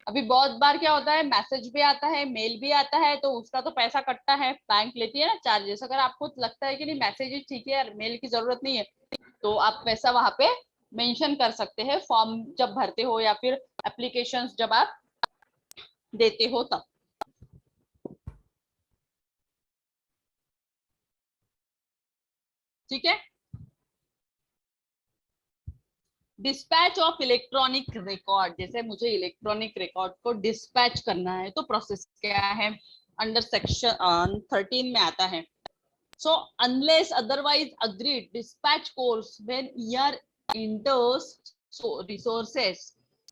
अभी बहुत बार क्या होता है, मैसेज भी आता है, मेल भी आता है, तो उसका तो पैसा कटता है, बैंक लेती है ना चार्जेस। अगर आपको लगता है कि नहीं मैसेज ठीक है, मेल की जरूरत नहीं है, तो आप पैसा वहां पे मेंशन कर सकते हैं फॉर्म जब भरते हो या फिर एप्लीकेशंस जब आप देते हो तब, ठीक है। डिस्पैच ऑफ इलेक्ट्रॉनिक रिकॉर्ड, जैसे मुझे इलेक्ट्रॉनिक रिकॉर्ड को डिस्पैच करना है तो प्रोसेस क्या है, अंडर सेक्शन 13 में आता है। So unless otherwise agreed, dispatch course when ER enters resources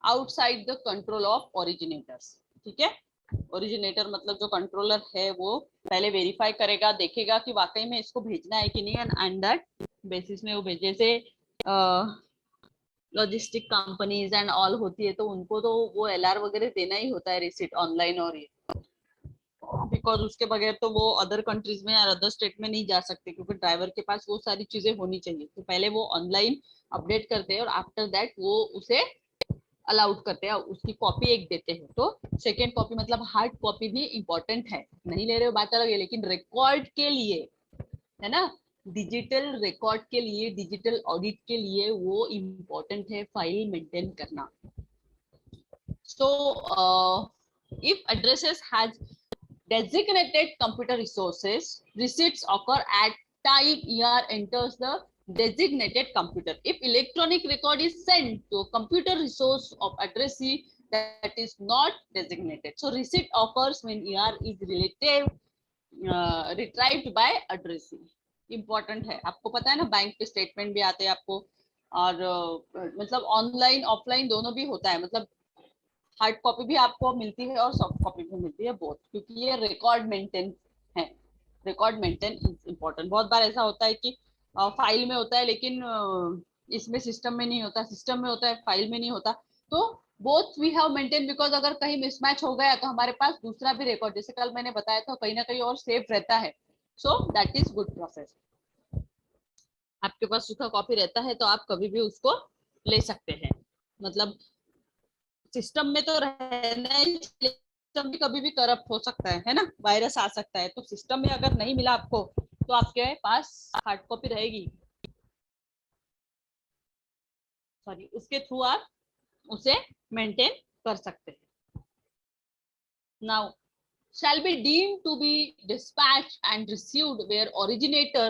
outside the control of originators, ठीक है। ओरिजिनेटर मतलब जो कंट्रोलर है वो पहले वेरीफाई करेगा, देखेगा कि वाकई में इसको भेजना है कि नहीं, एंड दैट बेसिस में वो भेजे। से लॉजिस्टिक कंपनीज एंड ऑल होती है तो उनको तो वो LR वगैरह देना ही होता है, रिसीट ऑनलाइन, और ये बिकॉज उसके बगैर तो वो अदर कंट्रीज में या अदर स्टेट में नहीं जा सकते, क्योंकि ड्राइवर के पास वो सारी चीजें होनी चाहिए। तो पहले वो ऑनलाइन अपडेट करते हैं और आफ्टर दैट वो उसे अलाउड करते हैं, उसकी कॉपी एक देते हैं। तो सेकेंड कॉपी मतलब हार्ड कॉपी भी इंपॉर्टेंट है, नहीं ले रहे हो बात अलग है, लेकिन रिकॉर्ड के लिए है ना, डिजिटल रिकॉर्ड के लिए, डिजिटल ऑडिट के लिए वो इम्पोर्टेंट है फाइल मेंटेन करना। So if addresses has designated computer resources, receipts occur at time ER enters the designated computer. If electronic record is sent to a computer resource of addressee that is not designated, so receipt occurs when ER is retrieved by addressee. Important है, आपको पता है ना, बैंक के स्टेटमेंट भी आते हैं आपको, और मतलब ऑनलाइन ऑफलाइन दोनों भी होता है, मतलब हार्ड कॉपी भी आपको मिलती है और सॉफ्ट कॉपी भी मिलती है, बोथ, क्योंकि ये रिकॉर्ड मेंटेन है। Record maintain is important. बहुत बार ऐसा होता है कि फाइल में होता है लेकिन इसमें सिस्टम में नहीं होता, सिस्टम में होता है फाइल में नहीं होता, तो both we have maintain, because अगर कहीं मिसमैच हो गया तो हमारे पास दूसरा भी रिकॉर्ड, जैसे कल मैंने बताया था, कहीं ना कहीं और सेव रहता है. सो दैट इज गुड प्रोसेस. आपके पास सूखा कॉपी रहता है तो आप कभी भी उसको ले सकते हैं. मतलब सिस्टम में तो रहना ही, सिस्टम भी कभी भी करप्ट हो सकता है ना, वायरस आ सकता है. तो सिस्टम में अगर नहीं मिला आपको तो आपके पास हार्ड कॉपी रहेगी, सॉरी, उसके थ्रू आप उसे मेंटेन कर सकते हैं. Now shall be deemed to be dispatched and received where originator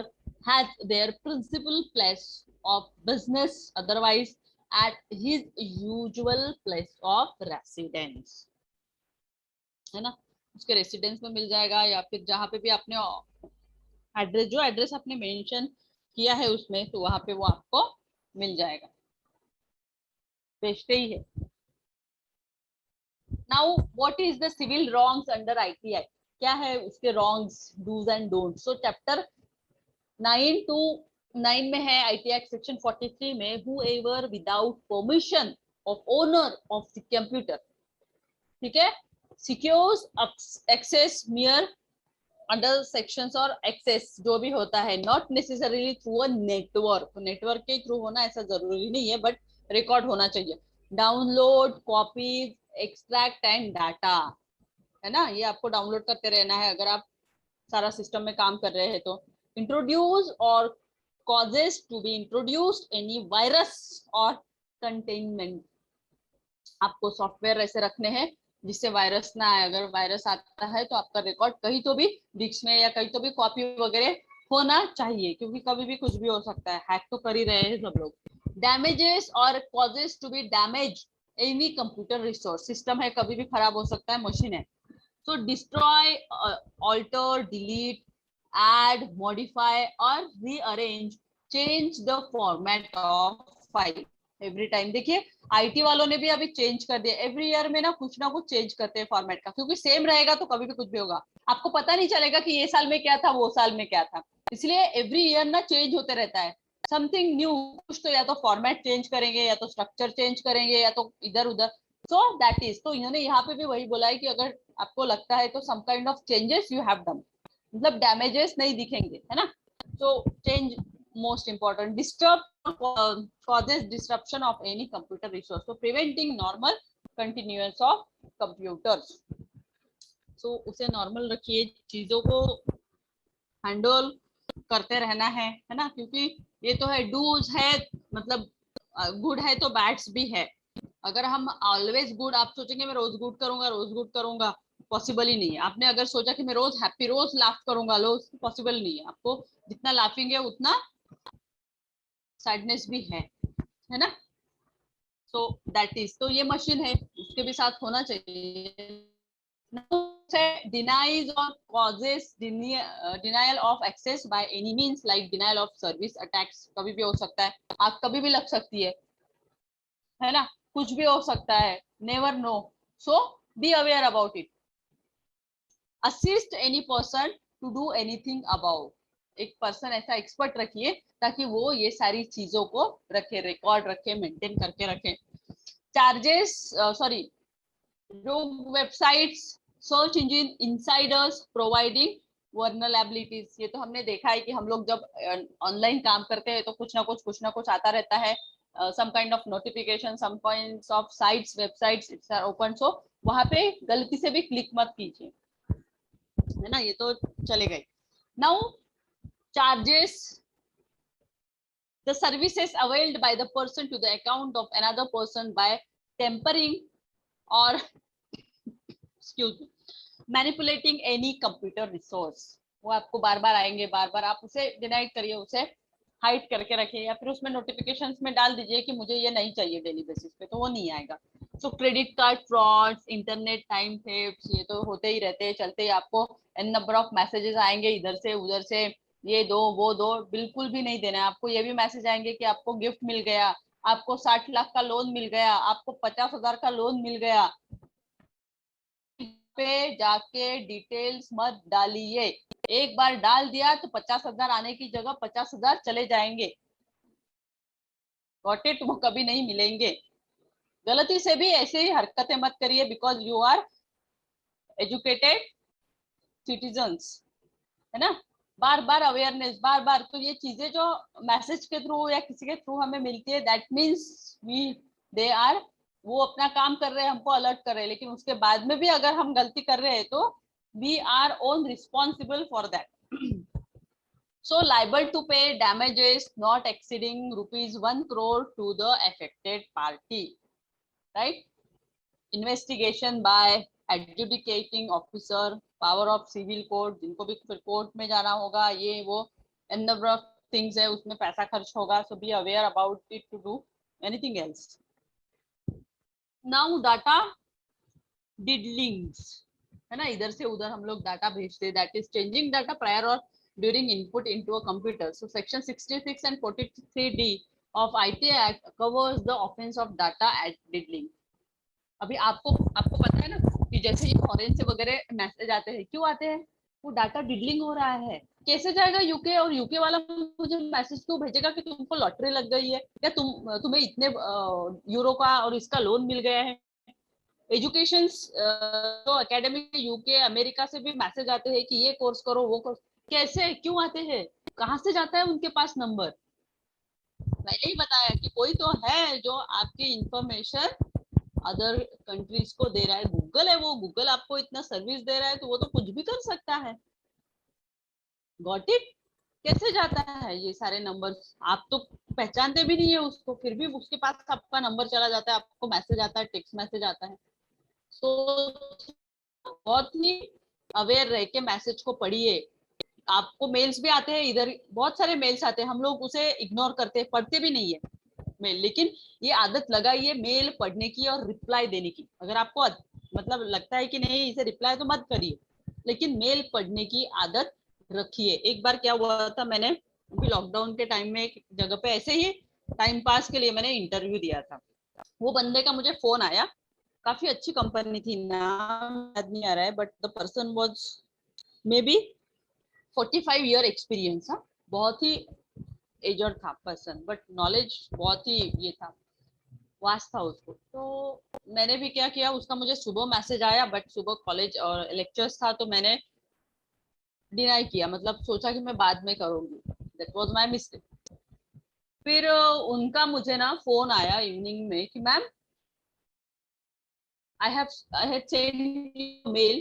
has their principal place of business, otherwise at his usual place of residence. है ना, उसके रेसिडेंस में मिल जाएगा, या फिर जहां पे भी आपने एड्रेस, जो एड्रेस आपने मेंशन किया है उसमें, तो वहां पे वो आपको मिल जाएगा, बेचते ही है. Now what is the civil wrongs under ITI? क्या है उसके wrongs, dos and don't? So chapter 9 to 9 में है ITI सेक्शन 43 में, whoever without permission of owner of the computer, ठीक है, secures access mere under sections और एक्सेस जो भी होता है, not necessarily through a network. Network के थ्रू होना ऐसा जरूरी नहीं है, बट रिकॉर्ड होना चाहिए. Download copies, extract and data, है ना, ये आपको डाउनलोड करते रहना है अगर आप सारा सिस्टम में काम कर रहे हैं तो. इंट्रोड्यूस और causes to be introduced any virus और कंटेनमेंट. आपको सॉफ्टवेयर ऐसे रखने हैं जिससे वायरस ना आए. अगर वायरस आता है तो आपका रिकॉर्ड कहीं तो भी डिस्क में या कहीं तो भी कॉपी वगैरह होना चाहिए, क्योंकि कभी भी कुछ भी हो सकता है, हैक तो कर ही रहे हैं सब लोग. डैमेजेस और causes to be damage any computer resource. System है, कभी भी खराब हो सकता है, मशीन है. So destroy, alter, delete, add, modify or rearrange, change the format of file every time. देखिए आईटी वालों ने भी अभी चेंज कर दिया, एवरी ईयर में ना कुछ चेंज करते हैं फॉर्मेट का, क्योंकि सेम रहेगा तो कभी भी कुछ भी होगा, आपको पता नहीं चलेगा कि ये साल में क्या था, वो साल में क्या था. इसलिए एवरी ईयर ना चेंज होते रहता है समथिंग न्यू. कुछ तो या तो फॉर्मेट चेंज करेंगे, या तो स्ट्रक्चर चेंज करेंगे, या तो इधर उधर. सो दैट इज, तो इन्होंने यहाँ पे भी वही बोला है कि अगर आपको लगता है तो some kind of changes you have done, मतलब डैमेजेस नहीं दिखेंगे, है ना. तो change most important. Disturb causes disruption of any computer resource, so preventing normal continuance of computers. so उसे नॉर्मल रखिए, चीजों को हैंडल करते रहना है ना, क्योंकि ये तो है, डूज है, मतलब गुड है तो बैड्स भी है. अगर हम ऑलवेज गुड, आप सोचेंगे मैं रोज गुड करूंगा, पॉसिबल ही नहीं है. आपने अगर सोचा कि मैं रोज हैप्पी, रोज लाफ करूंगा, पॉसिबल नहीं है. आपको जितना लाफिंग है उतना सैडनेस भी है ना. सो दैट इज, तो ये मशीन है, उसके भी साथ होना चाहिए. denies or causes denial of access by any means like denial of service attacks. कभी भी हो सकता है, आग कभी भी लग सकती है ना, कुछ भी हो सकता है, never know. so be aware about it. assist any person to do anything about. एक पर्सन ऐसा एक्सपर्ट रखिए ताकि वो ये सारी चीजों को रखे, रिकॉर्ड रखे, मेंटेन करके रखे. Charges, sorry, websites, search engine insiders providing vulnerabilities. ये तो हमने देखा है कि हम लोग जब ऑनलाइन काम करते हैं तो कुछ ना कुछ आता रहता है, some kind of notification, some kinds of sites, websites it's are open, so वहां पे गलती से भी क्लिक मत कीजिए, है ना, ये तो चले गए. Now charges, the services availed by the person to the account of another person by tampering or excuse me, manipulating any computer resource. वो आपको बार बार आएंगे, बार बार आप उसे डिनाइट करिए, उसे हाइड करके रखिए, या फिर उसमें नोटिफिकेशंस में डाल दीजिए कि मुझे ये नहीं चाहिए डेली बेसिस पे, तो वो नहीं आएगा. सो credit card frauds, internet time thefts, ये तो होते ही रहते हैं, चलते ही. आपको एन नंबर ऑफ मैसेजेस आएंगे इधर से उधर से, ये दो वो दो, बिल्कुल भी नहीं देना है. आपको ये भी मैसेज आएंगे कि आपको गिफ्ट मिल गया, आपको 60 लाख का लोन मिल गया, आपको 50,000 का लोन मिल गया. पे जाके डिटेल्स मत डालिए, एक बार डाल दिया तो 50,000 आने की जगह 50,000 चले जाएंगे. गॉट इट, वो कभी नहीं मिलेंगे. गलती से भी ऐसे ही हरकतें मत करिए, because you are educated citizens, है ना। बार बार अवेयरनेस, बार बार, तो ये चीजें जो मैसेज के थ्रू या किसी के थ्रू हमें मिलती है, that means we they are, वो अपना काम कर रहे हैं, हमको अलर्ट कर रहे हैं, लेकिन उसके बाद में भी अगर हम गलती कर रहे हैं तो we are own responsible for that. So liable to pay damages not exceeding ₹1 crore to the affected party, right? Investigation by adjudicating officer, power of civil court, जिनको भी फिर कोर्ट में जाना होगा, ये वो n number of things है, उसमें पैसा खर्च होगा. So be aware about it to do anything else. Now data diddlings, है ना, इधर से उधर हम लोग डाटा भेजते हैं, that is changing data prior or during input into a computer. So section 66 and 43D of IT Act covers the offense of data diddling. अभी आपको पता है ना कि जैसे ये फॉरेन से वगैरह मैसेज आते हैं, क्यों आते हैं? वो डाटा डिडलिंग हो रहा है. कैसे जाएगा यूके, और यूके वाला मुझे मैसेज क्यों भेजेगा कि तुमको लॉटरी लग गई है, या तुम्हें इतने यूरो का और इसका लोन मिल गया है. एजुकेशन तो एकेडमिक यूके अमेरिका से भी मैसेज आते हैं कि ये कोर्स करो, वो कोर्स. कैसे, क्यों आते हैं, कहाँ से जाता है उनके पास नंबर? मैंने ही बताया कि कोई तो है जो आपकी इंफॉर्मेशन अदर कंट्रीज को दे रहा है. गूगल है, वो गूगल आपको इतना सर्विस दे रहा है, तो वो तो कुछ भी कर सकता है. Got it? कैसे जाता है ये सारे नंबर्स, आप तो पहचानते भी नहीं है उसको, फिर भी उसके पास आपका नंबर चला जाता है, आपको मैसेज आता है, टेक्स्ट मैसेज आता है. तो बहुत ही अवेयर रह के मैसेज को पढ़िए. आपको मेल्स भी आते हैं, इधर बहुत सारे मेल्स आते हैं, हम लोग उसे इग्नोर करते हैं, पढ़ते भी नहीं है मेल. लेकिन ये आदत लगाइए मेल पढ़ने की और रिप्लाई देने की. अगर आपको मतलब लगता है कि नहीं इसे रिप्लाई तो मत करिए, लेकिन मेल पढ़ने की आदत रखिए. एक बार क्या हुआ था, मैंने अभी लॉकडाउन के टाइम में एक जगह पे ऐसे ही टाइम पास के लिए मैंने इंटरव्यू दिया था. वो बंदे का मुझे फोन आया, काफी अच्छी कंपनी थी, नाम याद नहीं आ रहा है, but the person was may be 45 year experience. बहुत ही एजड था पर्सन, बट नॉलेज बहुत ही ये था, वास्ट था उसको. तो मैंने भी क्या किया, उसका मुझे सुबह मैसेज आया, बट सुबह कॉलेज और लेक्चर्स था, तो मैंने डिनाई किया, मतलब सोचा कि मैं बाद में करूंगी. That was my mistake. फिर उनका मुझे ना फोन आया इवनिंग में कि ma'am I had sent you mail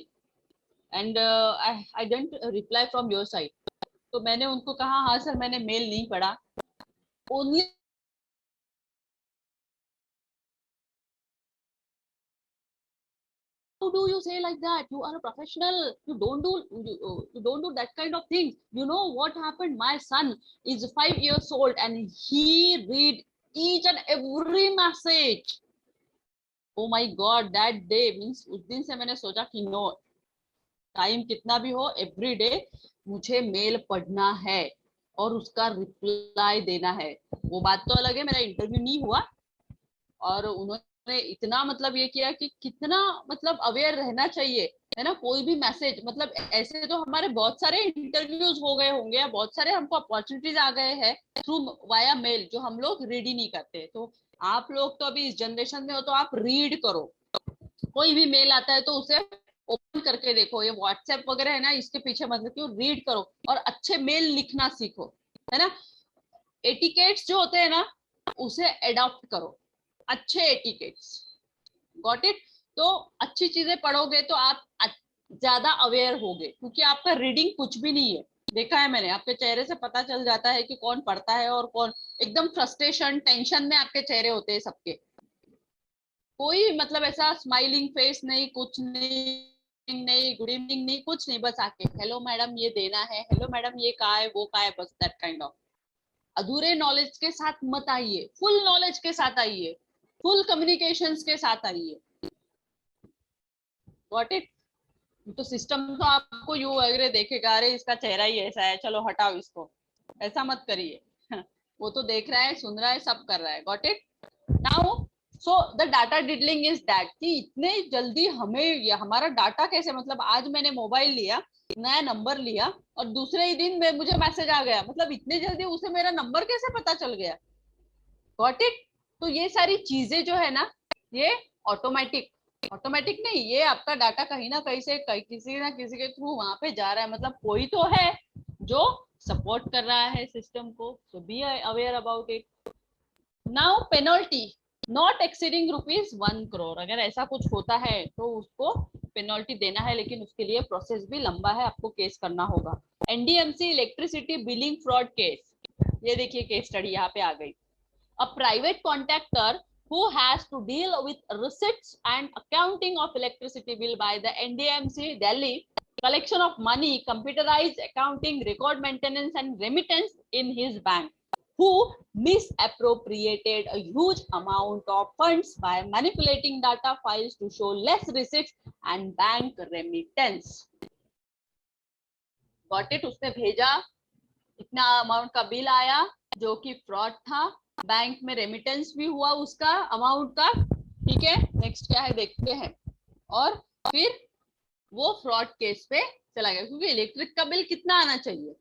and I didn't reply from your side. तो मैंने उनको कहा, हाँ सर मैंने मेल नहीं पढ़ा. Only how do you say like that? You are a professional. You don't do that kind of things. You know what happened? My son is 5 years old and he read each and every message. Oh my God, that day means उस दिन से मैंने सोचा कि नो, टाइम कितना भी हो, एवरी डे मुझे मेल पढ़ना है और उसका रिप्लाई देना है. वो बात तो अलग है, मेरा इंटरव्यू नहीं हुआ, और उन्होंने इतना मतलब ये किया कि कितना मतलब अवेयर रहना चाहिए, है ना. कोई भी मैसेज, मतलब ऐसे तो हमारे बहुत सारे इंटरव्यूज हो गए होंगे, या बहुत सारे हमको अपॉर्चुनिटीज आ गए हैं थ्रू वाया मेल, जो हम लोग रीड ही नहीं करते. तो आप लोग तो अभी इस जनरेशन में हो, तो आप रीड करो. कोई भी मेल आता है तो उसे ओपन करके देखो. ये व्हाट्सएप वगैरह है ना, इसके पीछे मतलब क्यों, रीड करो और अच्छे मेल लिखना सीखो, है ना. एटिकेट्स जो होते हैं ना, उसे अडॉप्ट करो, अच्छे एटिकेट्स. Got it? तो अच्छी चीजें पढ़ोगे तो आप ज्यादा अवेयर होगे, क्योंकि आपका रीडिंग कुछ भी नहीं है. देखा है मैंने, आपके चेहरे से पता चल जाता है कि कौन पढ़ता है और कौन एकदम फ्रस्ट्रेशन, टेंशन में आपके चेहरे होते हैं सबके. कोई मतलब ऐसा स्माइलिंग फेस नहीं, कुछ नहीं, गुड इवनिंग नहीं, कुछ नहीं, बस आके हेलो मैडम ये देना है, हेलो मैडम ये कहा है, वो कहा है, बस दैट काइंड ऑफ. अधूरे नॉलेज के साथ मत आइए, फुल नॉलेज के साथ आइए, फुल कम्युनिकेशंस के साथ आइए. Got it? तो सिस्टम तो आपको यू वगैरह देखेगा, अरे इसका चेहरा ही ऐसा है, चलो हटाओ इसको, ऐसा मत करिए. वो तो देख रहा है, सुन रहा है, सब कर रहा है. Got it? Now so the data diddling is that कि इतने जल्दी हमें हमारा डाटा कैसे, मतलब आज मैंने मोबाइल लिया, नया नंबर लिया, और दूसरे ही दिन में मुझे मैसेज आ गया, मतलब इतने जल्दी उसे मेरा नंबर कैसे पता चल गया. Got it? तो ये सारी चीजें जो है ना, ये ऑटोमेटिक नहीं, ये आपका डाटा कहीं ना कहीं से किसी ना किसी के थ्रू वहां पे जा रहा है, मतलब कोई तो है जो सपोर्ट कर रहा है सिस्टम को. So be aware about it. Now penalty not exceeding ₹1 crore. अगर ऐसा कुछ होता है तो उसको पेनल्टी देना है, लेकिन उसके लिए प्रोसेस भी लंबा है, आपको केस करना होगा. NDMC electricity billing fraud case. ये देखिए केस स्टडी यहाँ पे आ गई. A private contractor who has to deal with receipts and accounting of electricity bill by the NDMC Delhi, collection of money, computerized accounting, record maintenance and remittance in his bank, who misappropriated a huge amount of funds by manipulating data files to show less receipts and bank remittance. Got it? उसने भेजा, इतना अमाउंट का बिल आया जो कि फ्रॉड था, बैंक में रेमिटेंस भी हुआ उसका अमाउंट का. ठीक है, नेक्स्ट क्या है देखते हैं. और फिर वो फ्रॉड केस पे चला गया, क्योंकि इलेक्ट्रिक का बिल कितना आना चाहिए,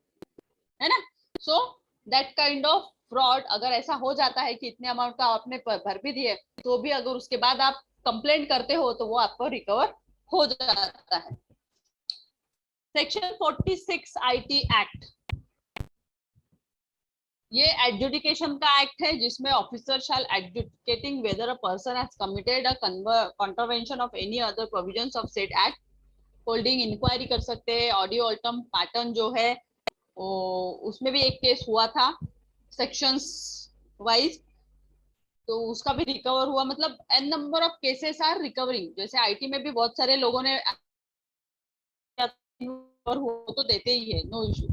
है ना. So that kind of fraud, अगर ऐसा हो जाता है कि इतने अमाउंट का आपने भर भी दिए, तो भी अगर उसके बाद आप कंप्लेंट करते हो तो वो आपको रिकवर हो जाता है. सेक्शन 46 IT एक्ट, ये एडजुडिकेशन का एक्ट है, जिसमें officer shall adjudicating whether a person has committed a contravention of any other provisions of said act, holding inquiry कर सकते हैं. ऑडियो अल्टम पैटर्न जो है उसमें भी एक केस हुआ था सेक्शंस वाइज, तो उसका भी रिकवर हुआ. मतलब an number of cases are recovering. जैसे आईटी में भी बहुत सारे लोगों ने हो तो देते ही है, नो इशू,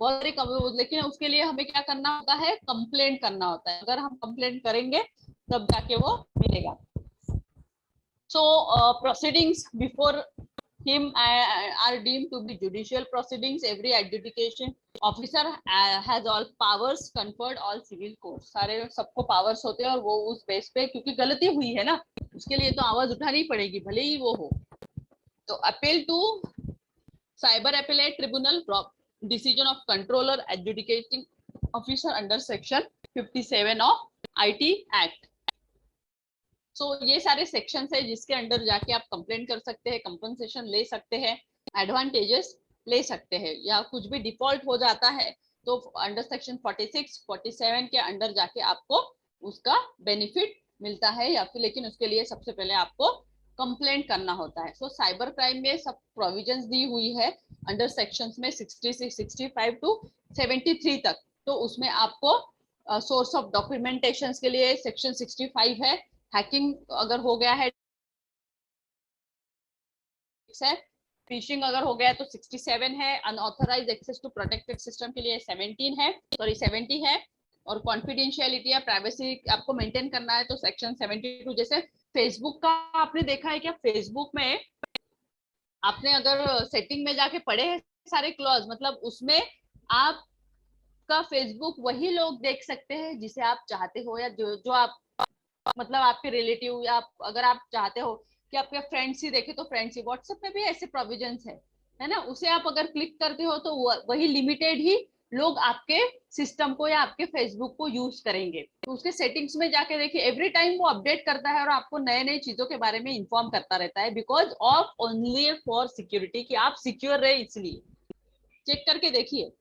बहुत सारे कम, लेकिन उसके लिए हमें क्या करना होता है, कंप्लेंट करना होता है. अगर हम कंप्लेंट करेंगे तब जाके वो मिलेगा. So proceedings before him are deemed to be judicial proceedings. Every adjudication officer has all powers conferred all civil courts. सारे सबको पावर्स होते हैं और वो उस बेस पे, क्योंकि गलती हुई है ना, उसके लिए तो आवाज उठानी पड़ेगी भले ही वो हो. तो appeal to cyber appellate tribunal, decision of controller adjudicating officer under section 57 of IT Act. So ये सारे सेक्शंस है जिसके अंडर जाके आप कंप्लेंट कर सकते हैं, कंपनसेशन ले सकते हैं, एडवांटेजेस ले सकते हैं, या कुछ भी डिफॉल्ट हो जाता है तो अंडर सेक्शन 46, 47 के अंडर जाके आपको उसका बेनिफिट मिलता है, या फिर लेकिन उसके लिए सबसे पहले आपको कंप्लेंट करना होता है. सो साइबर क्राइम में सब प्रोविजंस दी हुई है अंडर सेक्शंस में 66, 65 टू 73 तक. तो उसमें आपको सोर्स ऑफ डॉक्यूमेंटेशन के लिए सेक्शन 65 है. हैकिंग अगर हो गया है, फिशिंग अगर हो गया तो 67 है. Unauthorised access to protected system के लिए 17 है, सॉरी 70 है. और कॉन्फिडेंशियलिटी या प्राइवेसी आपको मेंटेन करना है तो सेक्शन 72. जैसे फेसबुक का आपने देखा है क्या, फेसबुक में आपने अगर सेटिंग में जाके पढ़े हैं सारे क्लॉज, मतलब उसमें आपका फेसबुक वही लोग देख सकते हैं जिसे आप चाहते हो, या जो आप मतलब आपके रिलेटिव, या अगर आप चाहते हो कि आपके फ्रेंड्स ही देखे तो फ्रेंड्स ही. व्हाट्सएप में भी ऐसे प्रोविजंस है ना, उसे आप अगर क्लिक करते हो तो वही लिमिटेड ही लोग आपके सिस्टम को या आपके फेसबुक को यूज करेंगे. तो उसके सेटिंग्स में जाके देखिए, एवरी टाइम वो अपडेट करता है और आपको नए नए चीजों के बारे में इन्फॉर्म करता रहता है, because of only for security, कि आप सिक्योर रहे इसलिए. चेक करके देखिए.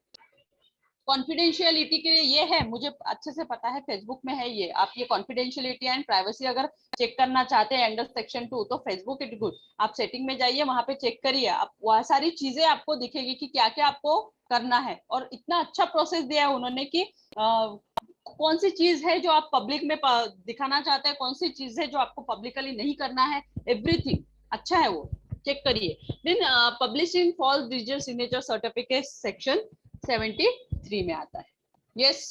कॉन्फिडेंशियलिटी के लिए ये है, मुझे अच्छे से पता है फेसबुक में है ये. आप ये कॉन्फिडेंशियलिटी एंड प्राइवेसी अगर चेक करना चाहते हैं अंडर सेक्शन 2 तो फेसबुक इट गुड. आप सेटिंग में जाइए, वहां पे चेक करिए, आप वह सारी चीजें आपको दिखेगी कि क्या क्या आपको करना है. और इतना अच्छा प्रोसेस दिया है उन्होंने कि कौन सी चीज है जो आप पब्लिक में दिखाना चाहते हैं, कौन सी चीज है जो आपको पब्लिकली नहीं करना है, एवरीथिंग अच्छा है वो. चेक करिए. Then publishing false digital signature certificate section 73 में आता है. Yes.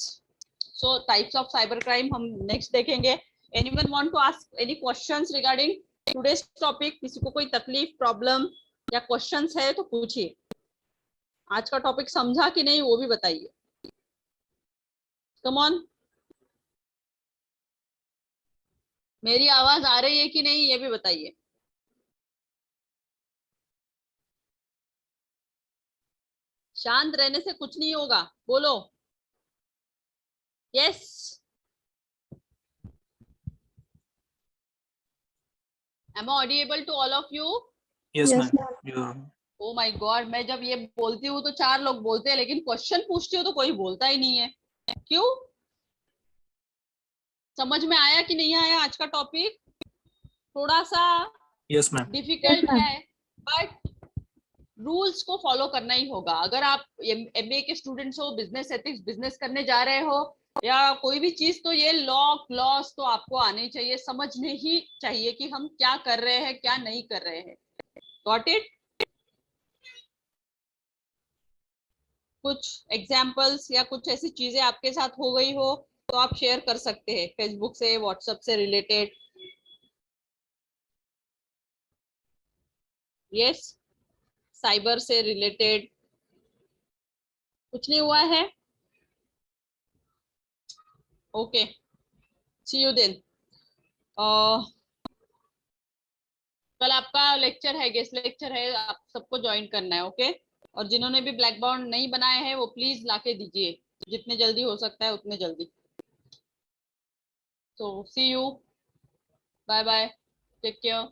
So types of cyber crime हम नेक्स्ट देखेंगे. Anyone want to ask any questions regarding today's topic? किसी को कोई तकलीफ, प्रॉब्लम या क्वेश्चंस है तो पूछिए. आज का टॉपिक समझा कि नहीं वो भी बताइए. Come on. मेरी आवाज आ रही है कि नहीं ये भी बताइए. शांत रहने से कुछ नहीं होगा, बोलो. Yes. Am I audible to all of you? Yes, Yes, ma'am. ma'am. You are. Oh my God, मैं जब ये बोलती हूँ तो 4 लोग बोलते हैं, लेकिन क्वेश्चन पूछती हूँ तो कोई बोलता ही नहीं है। क्यों? समझ में आया कि नहीं आया? आज का टॉपिक थोड़ा सा Yes, ma'am. Difficult ma'am. है, बट रूल्स को फॉलो करना ही होगा। अगर आप एमबीए के स्टूडेंट्स हो, बिजनेस एथिक्स, बिजनेस करने जा रहे हो या कोई भी चीज, तो ये लॉस तो आपको आने चाहिए, समझने ही चाहिए कि हम क्या कर रहे हैं, क्या नहीं कर रहे हैं। Got it? कुछ एग्जाम्पल्स या कुछ ऐसी चीजें आपके साथ हो गई हो तो आप शेयर कर सकते हैं, फेसबुक से, व्हाट्सएप से रिलेटेड। यस, साइबर से रिलेटेड कुछ नहीं हुआ है? Okay, see you then. कल आपका लेक्चर है, गेस्ट लेक्चर है, आप सबको ज्वाइन करना है। ओके, और जिन्होंने भी ब्लैक बोर्ड नहीं बनाए हैं वो प्लीज लाके दीजिए, जितने जल्दी हो सकता है उतने जल्दी। So see you, bye bye, take care.